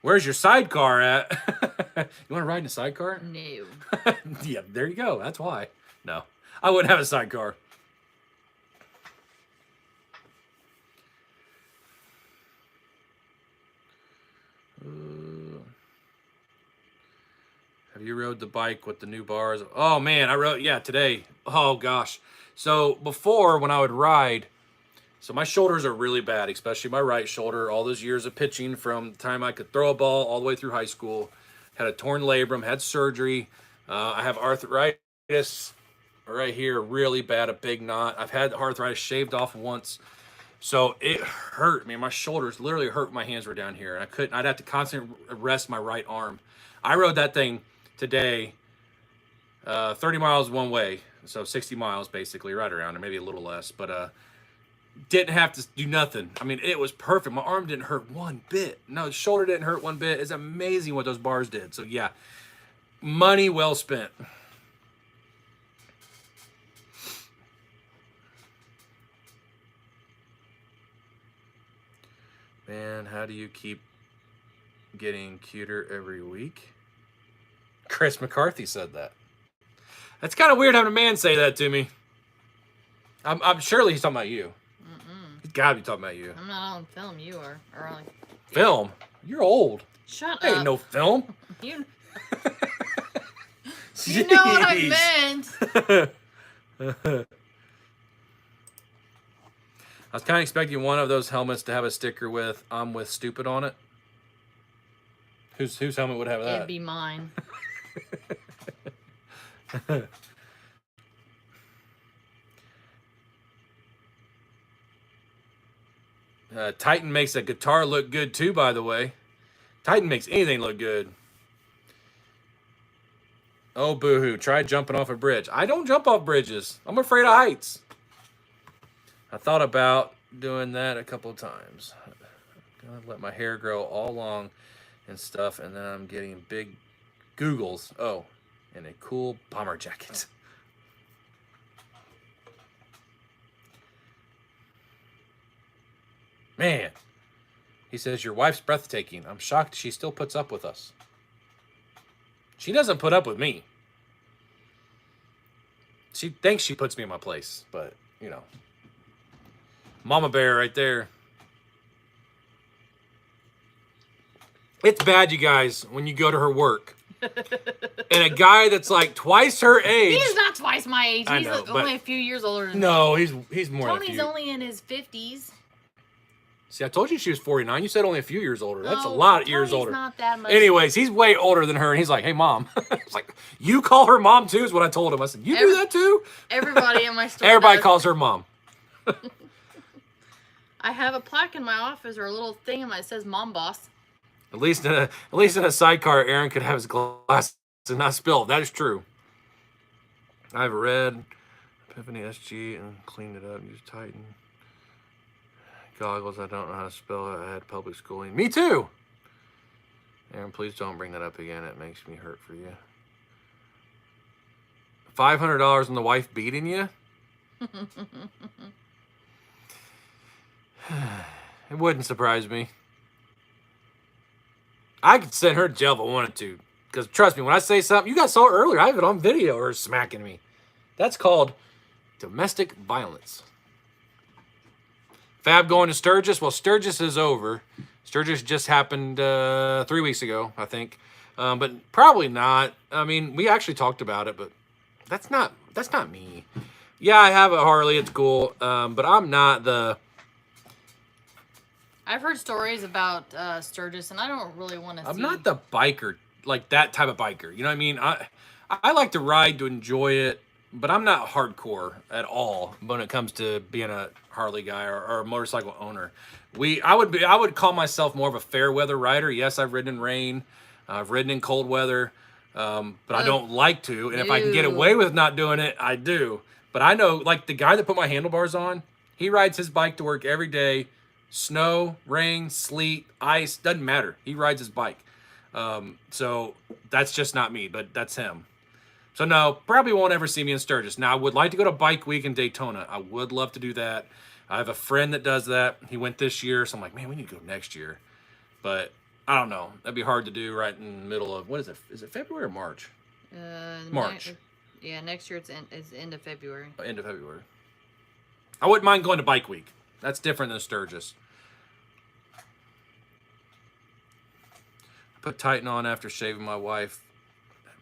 Where's your sidecar at? You want to ride in a sidecar? No. Yeah, there you go. That's why. No, I wouldn't have a sidecar. Have you rode the bike with the new bars? Oh, man, I rode, yeah, today. Oh, gosh. So before, when I would ride, so my shoulders are really bad, especially my right shoulder. All those years of pitching from the time I could throw a ball all the way through high school. Had a torn labrum, had surgery. I have arthritis right here, really bad, a big knot. I've had arthritis shaved off once. So it hurt, man. My shoulders literally hurt. My hands were down here. And I'd have to constantly rest my right arm. I rode that thing today, 30 miles one way. So 60 miles basically, right around, or maybe a little less. But didn't have to do nothing. I mean, it was perfect. My arm didn't hurt one bit. No, the shoulder didn't hurt one bit. It's amazing what those bars did. So yeah, money well spent. Man, how do you keep getting cuter every week? Chris McCarthy said that. That's kind of weird having a man say that to me. I'm surely he's talking about you. He's gotta be talking about you. I'm not on film. You are. Or on film? You're old. Shut There up. ain't no film. You know what I meant. I was kind of expecting one of those helmets to have a sticker with "I'm with stupid" on it. Whose helmet would have that? It'd be mine. Titan makes a guitar look good too, by the way. Titan makes anything look good. Oh, boo-hoo. Try jumping off a bridge. I don't jump off bridges. I'm afraid of heights. I thought about doing that a couple of times. I'm gonna let my hair grow all long and stuff, and then I'm getting big googles. Oh, and a cool bomber jacket. Man, he says, your wife's breathtaking. I'm shocked she still puts up with us. She doesn't put up with me. She thinks she puts me in my place, but, you know. Mama bear right there. It's bad, you guys, when you go to her work. And a guy that's like twice her age. He is not twice my age. I He's know, only a few years older than me. No, he's more than a Tony's few. only in his 50s. See, I told you she was 49. You said only a few years older. That's a No, lot of years Tony's older. Not that much. Anyways, he's way older than her, and he's like, hey, Mom. It's like, you call her Mom, too, is what I told him. I said, you do that, too? Everybody in my store Everybody does. calls her Mom. I have a plaque in my office or a little thing in my that says Mom Boss. At least in a sidecar, Aaron could have his glass and not spill. That is true. I've read Epiphany SG and cleaned it up. Use Titan. Goggles, I don't know how to spell it. I had public schooling. Me too. Aaron, please don't bring that up again. It makes me hurt for you. $500 on the wife beating you? It wouldn't surprise me. I could send her to jail if I wanted to. Because trust me, when I say something, you guys saw it earlier. I have it on video, her smacking me. That's called domestic violence. Fab going to Sturgis. Well, Sturgis is over. Sturgis just happened 3 weeks ago, I think. But probably not. I mean, we actually talked about it, but that's not me. Yeah, I have a Harley. It's cool. But I'm not the... I've heard stories about Sturgis, and I don't really want to see... I'm not the biker, like that type of biker. You know what I mean? I like to ride to enjoy it, but I'm not hardcore at all when it comes to being a Harley guy or a motorcycle owner. I would call myself more of a fair weather rider. Yes, I've ridden in rain. I've ridden in cold weather, but I don't like to. And if I can get away with not doing it, I do. But I know, like the guy that put my handlebars on, he rides his bike to work every day. Snow, rain, sleet, ice, doesn't matter. He rides his bike. So that's just not me, but that's him. So no, probably won't ever see me in Sturgis. Now, I would like to go to Bike Week in Daytona. I would love to do that. I have a friend that does that. He went this year, so I'm like, man, we need to go next year. But I don't know. That'd be hard to do right in the middle of, what is it? Is it February or March? March. Yeah, next year it's end of February. End of February. I wouldn't mind going to Bike Week. That's different than Sturgis. I put Titan on after shaving my wife.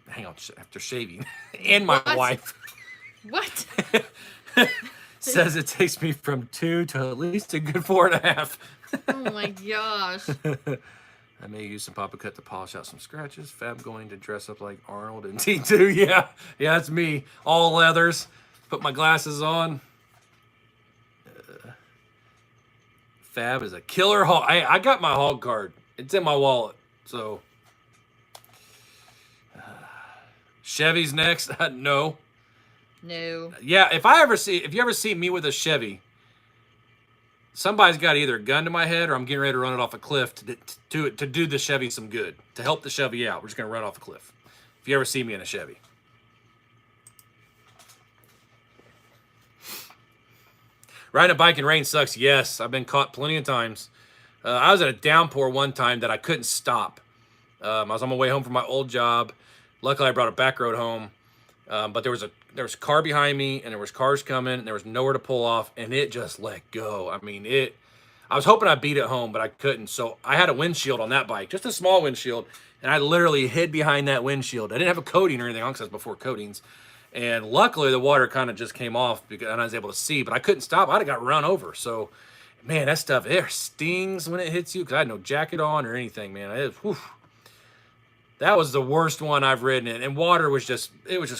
Hang on, after shaving. And my wife. What? Says it takes me from 2 to at least a good 4.5. Oh my gosh. I may use some Papa Cut to polish out some scratches. Fab going to dress up like Arnold in T2. Yeah, that's me. All leathers. Put my glasses on. Fab is a killer hog. I got my hog card. It's in my wallet. So Chevy's next. No. Yeah, if you ever see me with a Chevy, somebody's got either a gun to my head or I'm getting ready to run it off a cliff to do the Chevy some good, to help the Chevy out. We're just gonna run off a cliff. If you ever see me in a Chevy. Riding a bike in rain sucks. Yes, I've been caught plenty of times. I was at a downpour one time that I couldn't stop. I was on my way home from my old job. Luckily, I brought a back road home. But there was a car behind me, and there was cars coming, and there was nowhere to pull off, and it just let go. I mean, I was hoping I beat it home, but I couldn't. So I had a windshield on that bike, just a small windshield, and I literally hid behind that windshield. I didn't have a coating or anything on because I was before coatings. And luckily, the water kind of just came off because and I was able to see, but I couldn't stop. I'd have got run over. So, man, that stuff it stings when it hits you because I had no jacket on or anything, man. That was the worst one I've ridden, and water was just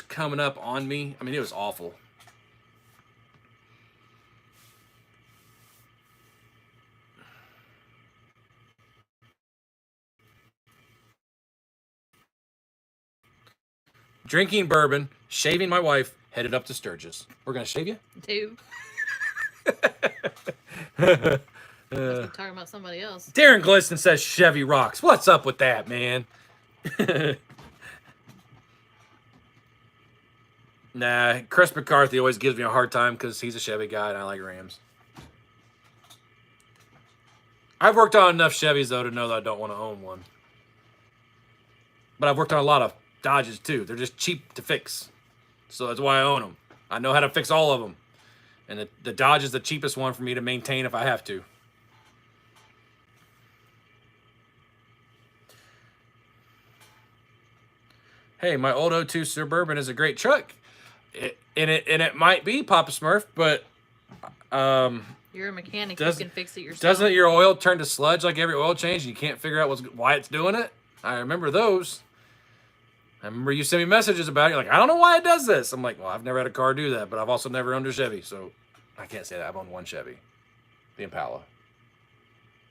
coming up on me. I mean, it was awful. Drinking bourbon, shaving my wife, headed up to Sturgis. We're gonna shave you? Dude. Talking about somebody else. Darren Gliston says Chevy rocks. What's up with that, man? Nah, Chris McCarthy always gives me a hard time because he's a Chevy guy and I like Rams. I've worked on enough Chevys, though, to know that I don't want to own one. But I've worked on a lot of Dodges, too. They're just cheap to fix. So that's why I own them. I know how to fix all of them. And the Dodge is the cheapest one for me to maintain if I have to. Hey, my old 02 Suburban is a great truck. It might be Papa Smurf, but you're a mechanic. You can fix it yourself. Doesn't your oil turn to sludge like every oil change, and you can't figure out why it's doing it? I remember those. I remember you sent me messages about it. You're like, I don't know why it does this. I'm like, well, I've never had a car do that, but I've also never owned a Chevy, so I can't say that. I've owned one Chevy, the Impala.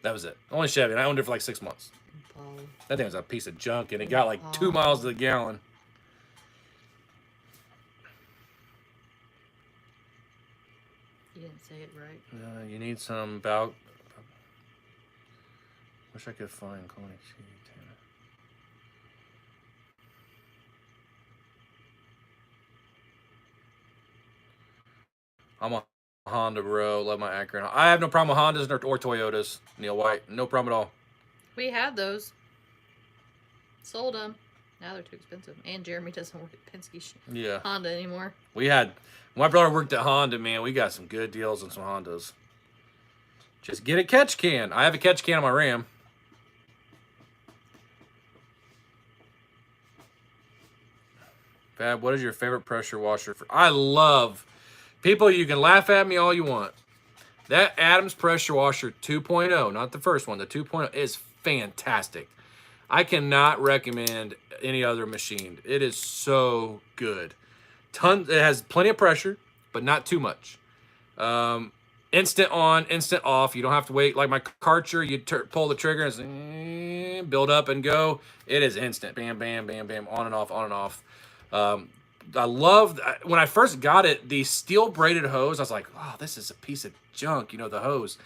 That was it. Only Chevy, and I owned it for like 6 months. Impala. That thing was a piece of junk, and it got like 2 miles to the gallon. You didn't say it right. You need some about. Wish I could find Coney T. I'm a Honda bro. Love my Acura. I have no problem with Hondas or Toyotas. Neil White, no problem at all. We had those. Sold them. Now they're too expensive. And Jeremy doesn't work at Penske Honda anymore. We had, my brother worked at Honda, man. We got some good deals on some Hondas. Just get a catch can. I have a catch can on my Ram. Fab, what is your favorite pressure washer? I love, people, you can laugh at me all you want. That Adams pressure washer 2.0, not the first one, the 2.0 is fantastic. I cannot recommend any other machine. It is so good. It has plenty of pressure, but not too much. Instant on, instant off. You don't have to wait. Like my Karcher, you pull the trigger and build up and go. It is instant. Bam, bam, bam, bam. On and off, on and off. I love, when I first got it, the steel braided hose, I was like, oh, this is a piece of junk, you know, the hose.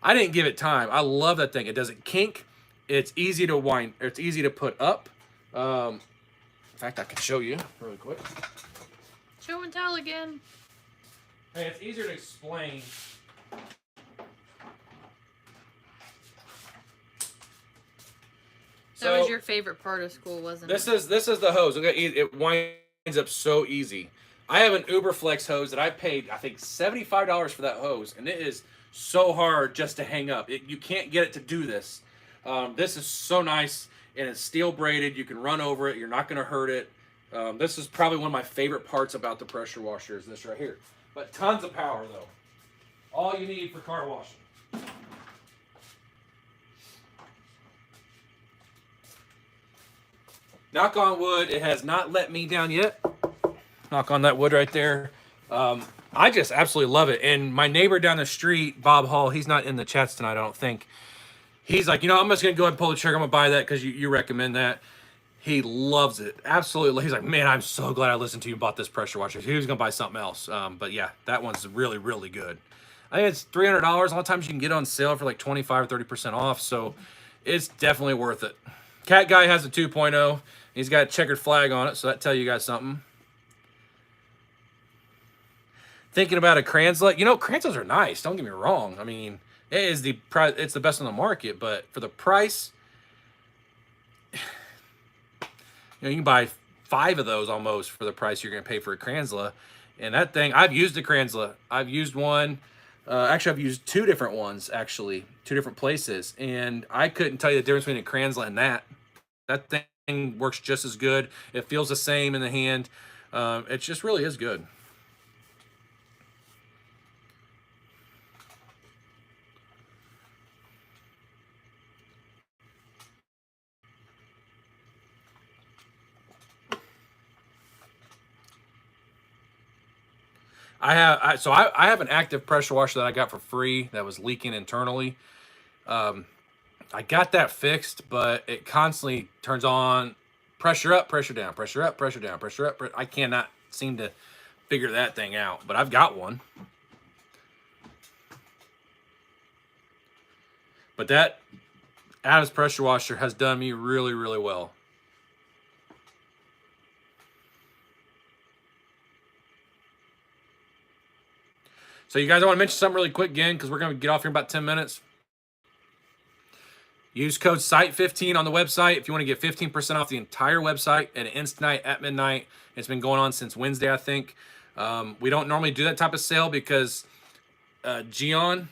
I didn't give it time. I love that thing. It doesn't kink. It's easy to wind, or it's easy to put up. In fact, I can show you really quick. Show and tell again. Hey, it's easier to explain. That was your favorite part of school, wasn't it? This is the hose. Okay, it winds up so easy. I have an Uberflex hose that I paid, I think, $75 for that hose, and it is so hard just to hang up. You can't get it to do this. This is so nice, and it's steel braided. You can run over it. You're not going to hurt it. This is probably one of my favorite parts about the pressure washer is this right here. But tons of power, though. All you need for car washing. Knock on wood, it has not let me down yet. Knock on that wood right there. I just absolutely love it. And my neighbor down the street, Bob Hall, he's not in the chats tonight, I don't think. He's like, you know, I'm just going to go ahead and pull the trigger. I'm going to buy that because you recommend that. He loves it. Absolutely. He's like, man, I'm so glad I listened to you and bought this pressure washer. He was going to buy something else. But yeah, that one's really, really good. I think it's $300. A lot of times you can get it on sale for like 25 or 30% off. So it's definitely worth it. Cat Guy has a 2.0. He's got a checkered flag on it. So that tell you guys something. Thinking about a Kranzla. You know, Kranzlas are nice. Don't get me wrong. I mean, it's the best on the market. But for the price, you know, you can buy 5 of those almost for the price you're going to pay for a Kranzla. And that thing, I've used a Kranzla. I've used one. Actually, I've used 2 different ones, actually. 2 different places. And I couldn't tell you the difference between a Kranzla and that. That thing works just as good. It feels the same in the hand. It just really is good. I have an active pressure washer that I got for free that was leaking internally. I got that fixed, but it constantly turns on pressure up, pressure down, pressure up, pressure down, pressure up. I cannot seem to figure that thing out, but I've got one. But that Adams pressure washer has done me really, really well. So you guys, I want to mention something really quick again because we're going to get off here in about 10 minutes. Use code SITE15 on the website if you want to get 15% off the entire website at instant at midnight. It's been going on since Wednesday, I think. We don't normally do that type of sale because Geon,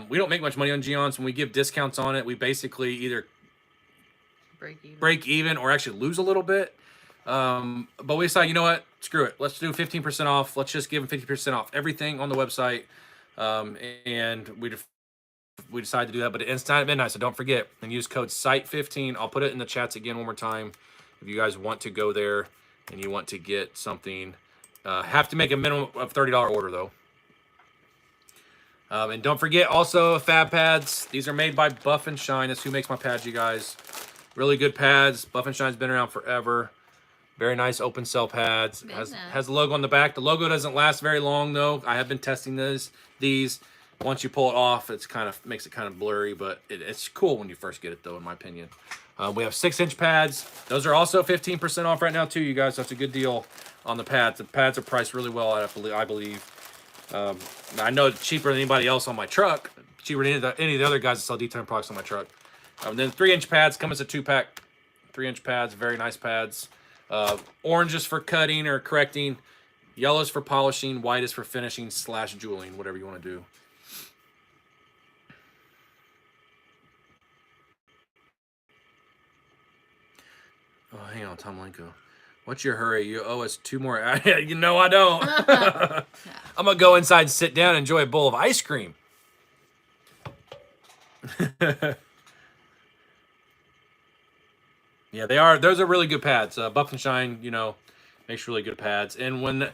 we don't make much money on Geons. When we give discounts on it, we basically either break even or actually lose a little bit. But we decided, you know what? Screw it. Let's do 15% off. Let's just give them 50% off everything on the website. And we decided to do that, but it's instant at midnight, so don't forget and use code SITE15. I'll put it in the chats again one more time. If you guys want to go there and you want to get something, have to make a minimum of $30 order though. And don't forget also Fab pads. These are made by Buff and Shine. That's who makes my pads, you guys. Really good pads. Buff and Shine's been around forever. Very nice open cell pads. Has the logo on the back. The logo doesn't last very long though. I have been testing these. Once you pull it off, it's kind of makes it kind of blurry, but it's cool when you first get it though, in my opinion. We have 6-inch pads. Those are also 15% off right now too, you guys. That's a good deal on the pads. The pads are priced really well, I believe. I know it's cheaper than anybody else on my truck. Cheaper than any of the other guys that sell D10 products on my truck. Then 3-inch pads come as a 2-pack. 3-inch pads, very nice pads. Orange is for cutting or correcting. Yellow is for polishing. White is for finishing / jeweling, whatever you want to do. Oh, hang on, Tom Lenko. What's your hurry? You owe us 2 more. You know I don't. I'm going to go inside and sit down and enjoy a bowl of ice cream. Yeah, they are. Those are really good pads. Buff and Shine, makes really good pads. And when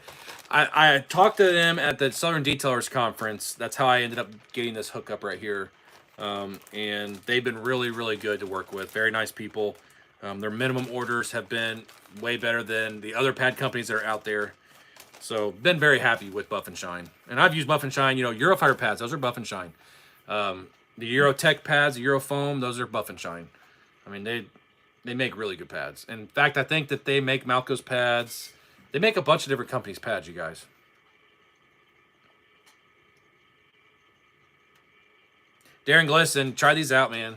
I talked to them at the Southern Detailers Conference, that's how I ended up getting this hookup right here. And they've been really, really good to work with. Very nice people. Their minimum orders have been way better than the other pad companies that are out there. So been very happy with Buff and Shine. And I've used Buff and Shine, Eurofighter pads, those are Buff and Shine. The Eurotech pads, the Eurofoam, those are Buff and Shine. I mean, they make really good pads. In fact, I think that they make Malco's pads. They make a bunch of different companies' pads, you guys. Darren Glisten, try these out, man.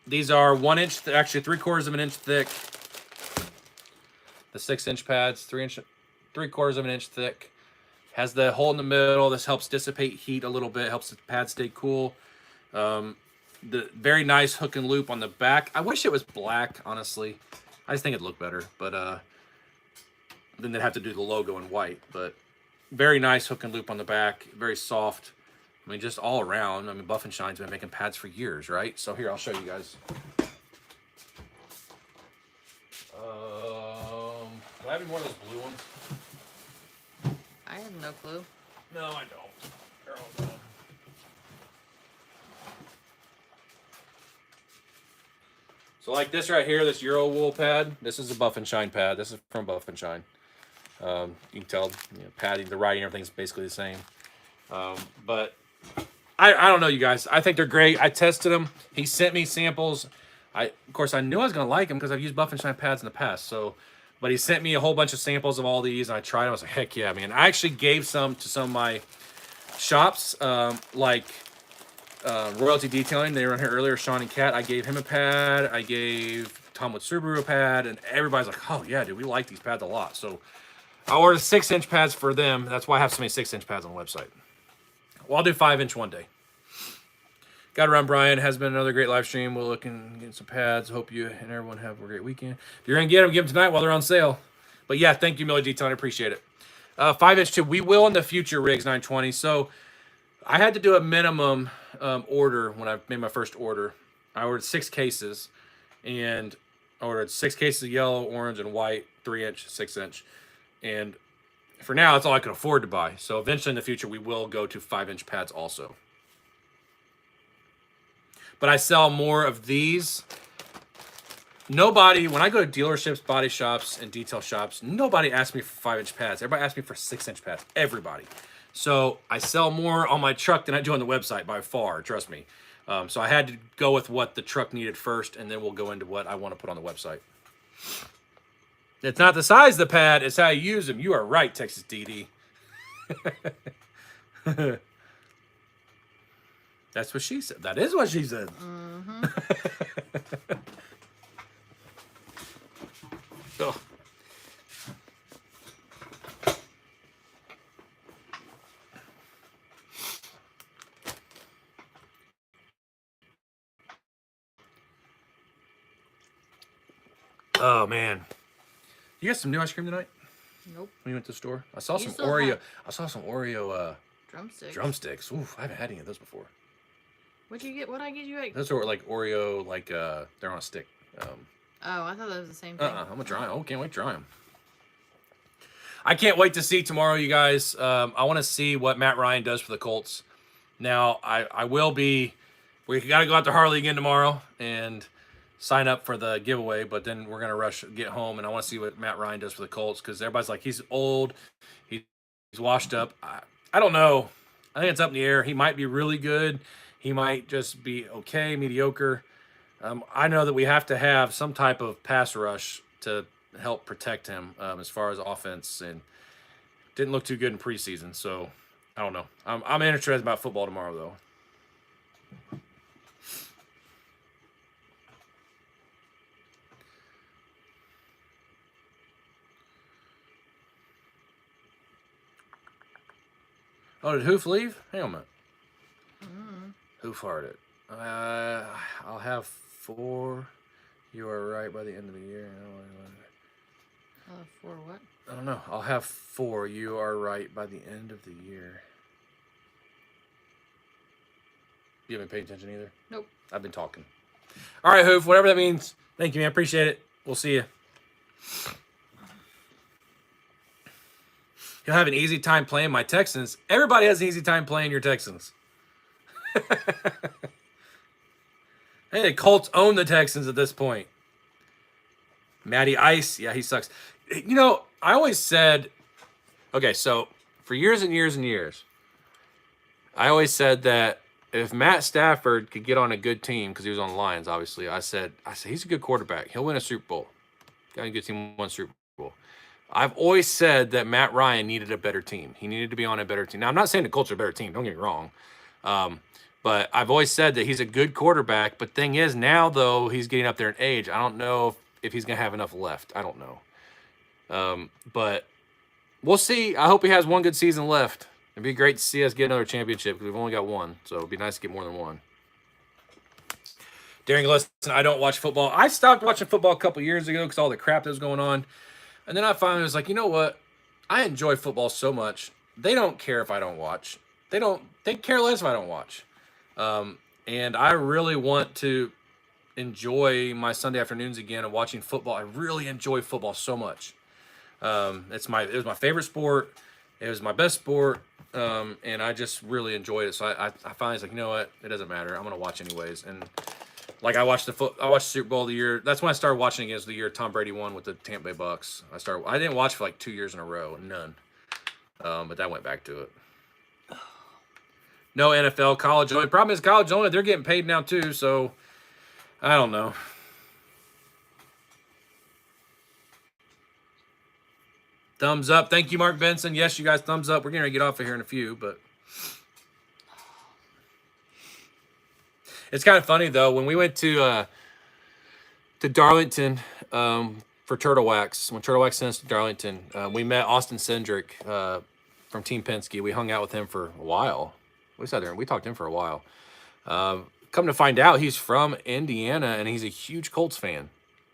These are 1 inch, actually 3/4 of an inch thick. The 6-inch pads, 3/4 of an inch thick. Has the hole in the middle. This helps dissipate heat a little bit. Helps the pad stay cool. The very nice hook and loop on the back. I wish it was black, honestly. I just think it'd look better. But then they'd have to do the logo in white. But very nice hook and loop on the back. Very soft. I mean, just all around. I mean, Buff and Shine's been making pads for years, right? So here, I'll show you guys. Do I have any more of those blue ones? I have no clue. No, I don't. They're all gone. So like this right here, this Euro wool pad, this is a Buff and Shine pad. This is from Buff and Shine. You can tell, padding, the writing, everything's basically the same. But I don't know, you guys. I think they're great. I tested them. He sent me samples. Of course, I knew I was going to like them because I've used Buff and Shine pads in the past. But he sent me a whole bunch of samples of all these, and I tried them. I was like, heck yeah, man. I actually gave some to some of my shops, like Royalty Detailing. They were in here earlier, Sean and Kat. I gave him a pad. I gave Tom with Subaru a pad, and everybody's like, oh yeah, dude, we like these pads a lot. So I ordered 6-inch pads for them. That's why I have so many 6-inch pads on the website. Well, I'll do 5-inch one day. Got to run, Brian. Has been another great live stream. We'll look and get some pads. Hope you and everyone have a great weekend. If you're going to get them tonight while they're on sale. But yeah, thank you, Miller Detail. I appreciate it. 5-inch tube. We will in the future, Riggs 920. So I had to do a minimum order when I made my first order. I ordered 6 cases, and I ordered 6 cases of yellow, orange, and white, 3-inch, 6-inch. And for now, that's all I can afford to buy. So eventually in the future, we will go to 5-inch pads also. But I sell more of these. Nobody, when I go to dealerships, body shops, and detail shops, nobody asks me for 5-inch pads. Everybody asks me for 6-inch pads. Everybody. So I sell more on my truck than I do on the website by far, trust me. So I had to go with what the truck needed first, and then we'll go into what I want to put on the website. It's not the size of the pad, it's how you use them. You are right, Texas DD. That's what she said. That is what she said. Mm-hmm. Oh. Oh man. You got some new ice cream tonight? Nope. When you went to the store? I saw some still Oreo. have- I saw some Oreo drumsticks. Oof, I haven't had any of those before. What'd you get? What'd I get you? Those are like Oreo, like they're on a stick. Oh, I thought that was the same thing. I'm gonna try them. Oh, can't wait to try them. I can't wait to see tomorrow, you guys. I want to see what Matt Ryan does for the Colts. Now, I will be. We got to go out to Harley again tomorrow and sign up for the giveaway. But then we're gonna rush, get home, and I want to see what Matt Ryan does for the Colts because everybody's like, he's old, he's washed up. I don't know. I think it's up in the air. He might be really good. He might just be okay, mediocre. I know that we have to have some type of pass rush to help protect him as far as offense, and didn't look too good in preseason. So I don't know. I'm interested about football tomorrow, though. Oh, did Hoof leave? Hang on a minute. Hoof farted. I'll have 4. You are right by the end of the year. For what? I don't know. I'll have 4. You are right by the end of the year. You haven't paid attention either? Nope. I've been talking. All right, Hoof, whatever that means. Thank you, man. Appreciate it. We'll see you. You'll have an easy time playing my Texans. Everybody has an easy time playing your Texans. Hey, the Colts own the Texans at this point. Matty Ice, yeah, he sucks. You know, I always said, okay, so for years and years and years, I always said that if Matt Stafford could get on a good team, because he was on the Lions, obviously, I said he's a good quarterback. He'll win a Super Bowl. Got a good team, won Super Bowl. I've always said that Matt Ryan needed a better team. He needed to be on a better team. Now, I'm not saying the Colts are a better team. Don't get me wrong. But I've always said that he's a good quarterback. But thing is, now, though, he's getting up there in age. I don't know if he's going to have enough left. I don't know. But we'll see. I hope he has one good season left. It'd be great to see us get another championship because we've only got one. So it'd be nice to get more than one. Daring, listen, I don't watch football. I stopped watching football a couple years ago because all the crap that was going on. And then I finally was like, you know what? I enjoy football so much. They don't care if I don't watch. They care less if I don't watch. And I really want to enjoy my Sunday afternoons again and watching football. I really enjoy football so much. It was my favorite sport. It was my best sport. And I just really enjoyed it. So I finally was like, you know what? It doesn't matter. I'm going to watch anyways. And like I watched the Super Bowl of the year. That's when I started watching against the year Tom Brady won with the Tampa Bay Bucks. I didn't watch for like 2 years in a row, none. But that went back to it. No NFL, college only. Problem is college only, they're getting paid now too, so I don't know. Thumbs up. Thank you, Mark Benson. Yes, you guys, thumbs up. We're going to get off of here in a few, but it's kind of funny though. When we went to Darlington for Turtle Wax, when Turtle Wax sent us to Darlington, we met Austin Cindric from Team Penske. We hung out with him for a while. We sat there and we talked to him for a while. Come to find out, he's from Indiana and he's a huge Colts fan.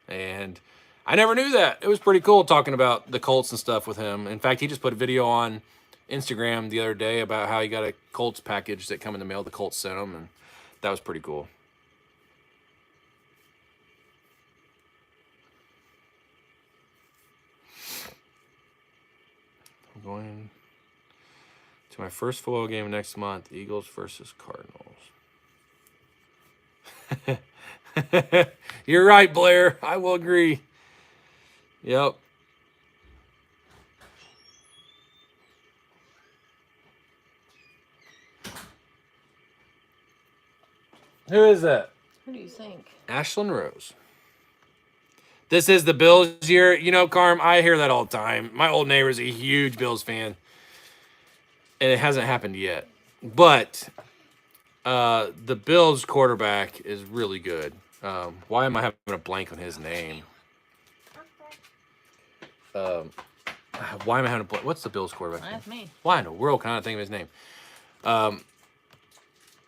And I never knew that. It was pretty cool talking about the Colts and stuff with him. In fact, he just put a video on Instagram the other day about how he got a Colts package that come in the mail. The Colts sent him, and that was pretty cool. I'm going to my first football game next month, Eagles versus Cardinals. You're right, Blair. I will agree. Yep. Who is that? Who do you think? Ashlyn Rose. This is the Bills year. You know, Carm, I hear that all the time. My old neighbor's a huge Bills fan. And it hasn't happened yet. But the Bills quarterback is really good. Why am I having a blank on his name? Why am I having a blank? What's the Bills quarterback? That's me. Why in the world can I not think of his name?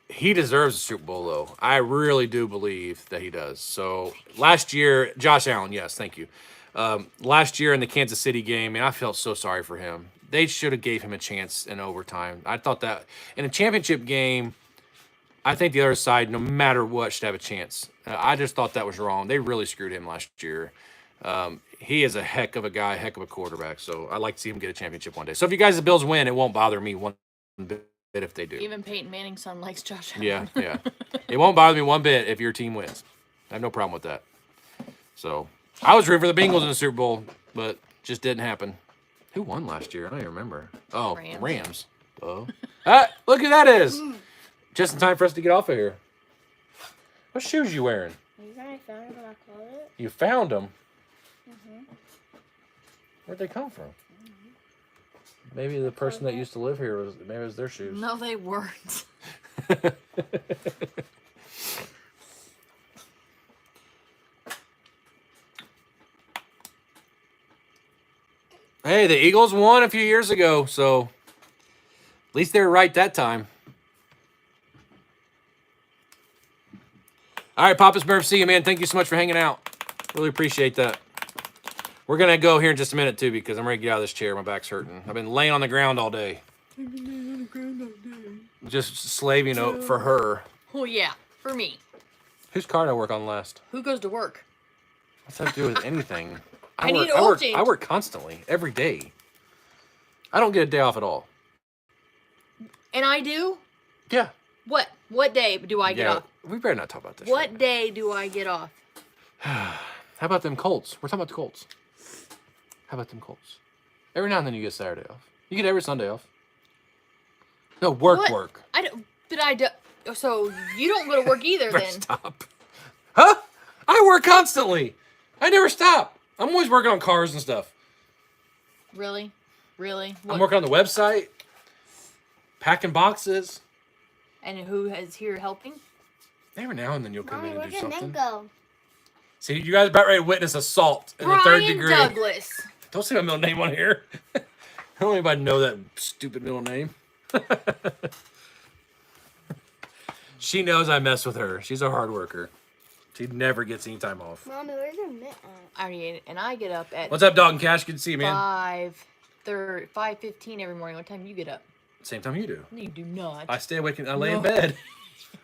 He deserves a Super Bowl, though. I really do believe that he does. So last year, Josh Allen, yes, thank you. Last year in the Kansas City game, and I felt so sorry for him. They should have gave him a chance in overtime. I thought that in a championship game, I think the other side, no matter what, should have a chance. I just thought that was wrong. They really screwed him last year. He is a heck of a guy, heck of a quarterback. So I'd like to see him get a championship one day. So if you guys, the Bills win, it won't bother me one bit if they do. Even Peyton Manning's son likes Josh Allen. Yeah. It won't bother me one bit if your team wins. I have no problem with that. So I was rooting for the Bengals in the Super Bowl, but just didn't happen. Who won last year? I don't even remember. Oh, Rams. Oh. Look who that is. Just in time for us to get off of here. What shoes you wearing? You guys found it when I called it? You found them? Where'd they come from? Maybe the person that used to live here maybe it was their shoes. No, they weren't. Hey, the Eagles won a few years ago, so at least they were right that time. All right, Papa Smurf, see you, man. Thank you so much for hanging out. Really appreciate that. We're going to go here in just a minute, too, because I'm ready to get out of this chair. My back's hurting. I've been laying on the ground all day. Just slaving for her. Oh, yeah, for me. Whose car did I work on last? Who goes to work? What's that to do with anything? I need oil change. I work constantly, every day. I don't get a day off at all. And I do? Yeah. What day do I get off? We better not talk about this. What day do I get off? How about them Colts? We're talking about the Colts. How about them Colts? Every now and then you get Saturday off. You get every Sunday off. No, work. I don't. But I do. So you don't go to work either, then? Stop. Huh? I work constantly. I never stop. I'm always working on cars and stuff. Really? What? I'm working on the website, packing boxes. And who is here helping? Every now and then you'll come Mommy, in and where do did something. Nick go? See, you guys are about ready to witness assault in the third degree. Brian Douglas. Don't say my middle name on here. I don't want anybody to know that stupid middle name. She knows I mess with her. She's a hard worker. She never gets any time off. Mommy, where's your mitt at? I already ate it, and I get up at What's up, Dog and Cash? Good to see you, man. 5:15 every morning. What time do you get up? Same time you do. No, you do not. I stay awake and I lay in bed.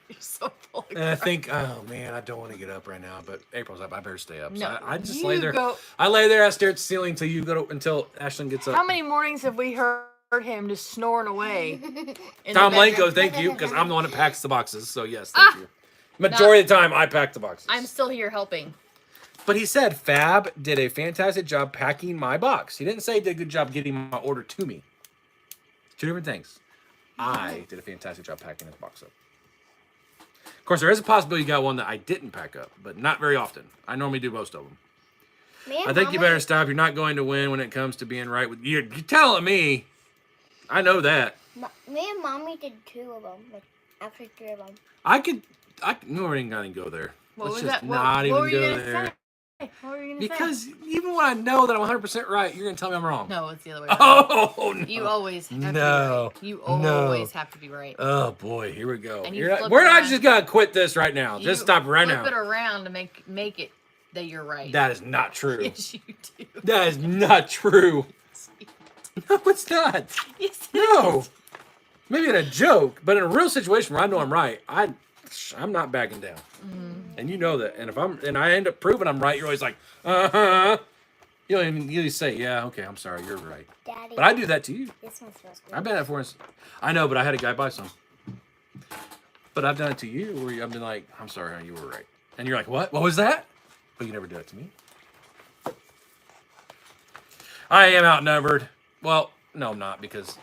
You're so full of And I crap. think, oh man, I don't want to get up right now, but April's up. I better stay up. So No, I just you lay there. go- I lay there. I stare at the ceiling until Ashlyn gets up. How many mornings have we heard him just snoring away? in Tom the bedroom? Lanko, thank you, because I'm the one that packs the boxes. So yes, thank you. Majority of the time, I pack the boxes. I'm still here helping. But he said Fab did a fantastic job packing my box. He didn't say he did a good job getting my order to me. Two different things. I did a fantastic job packing his box up. Of course, there is a possibility you got one that I didn't pack up, but not very often. I normally do most of them. I think you better stop. You're not going to win when it comes to being right with you. You're telling me. I know that. Me and Mommy did 2 of them. Like, actually 3 of them. No, we ain't gonna go there. What Let's was just that? not What even were you go gonna there. say? What were you gonna say? Because even when I know that I'm 100% right, you're gonna tell me I'm wrong. No, it's the other way around. Oh no! You always have to be No. right. You No. always have to be right. Oh boy, here we go. And you We're flip not around. just gonna quit this right now. Just stop right now. Flip it around to make it that you're right. That is not true. Yes, you do. That is not true. No, it's not. Yes, it No. is. Maybe in a joke, but in a real situation where I know I'm right, I'm not backing down. And you know that. And if I end up proving I'm right, you're always like, uh-huh. You don't even usually say, yeah, okay, I'm sorry, you're right. Daddy. But I do that to you. This one smells good. I've done that for us. I know, but I had a guy buy some. But I've done it to you where I've been like, I'm sorry, honey, you were right. And you're like, what? What was that? But you never do it to me. I am outnumbered. Well, no, I'm not, because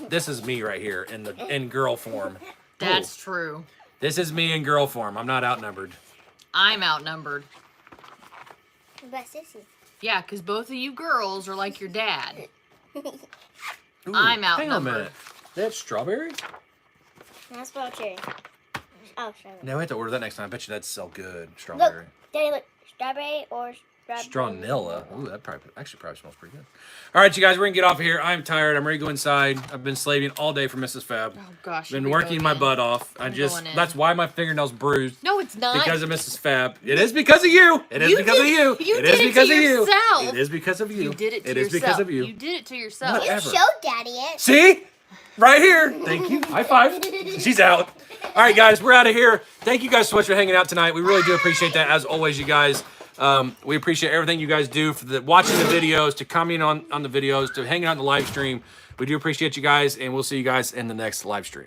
this is me right here in girl form. That's Ooh. true. This is me in girl form. I'm not outnumbered. I'm outnumbered. What about Sissy? Yeah, because both of you girls are like your dad. Ooh, I'm hang on a outnumbered. minute. They have strawberry? That's about cherry. Oh, strawberry. No, we have to order that next time. I bet you that'd sell good. Strawberry. Look, Daddy, look. Strawberry or strawberry. Strawnilla. Ooh, that probably smells pretty good. All right, you guys, we're gonna get off of here. I'm tired. I'm ready to go inside. I've been slaving all day for Mrs. Fab. Oh gosh. Been here we working go my again. butt off. I'm going in. That's why my fingernails bruised. No, it's not. Because of Mrs. Fab. It is because of you. It is You because of did- you. you It did is it to because of you. yourself. It is because of you. You did it to It yourself. is because of you. You did it to yourself. What? You Ever. showed Daddy it. See? Right here. Thank you. High five. She's out. All right, guys, we're out of here. Thank you guys so much for hanging out tonight. We really do appreciate that, as always, you guys. We appreciate everything you guys do, for watching the videos, to commenting on the videos, to hanging out in the live stream. We do appreciate you guys, and we'll see you guys in the next live stream.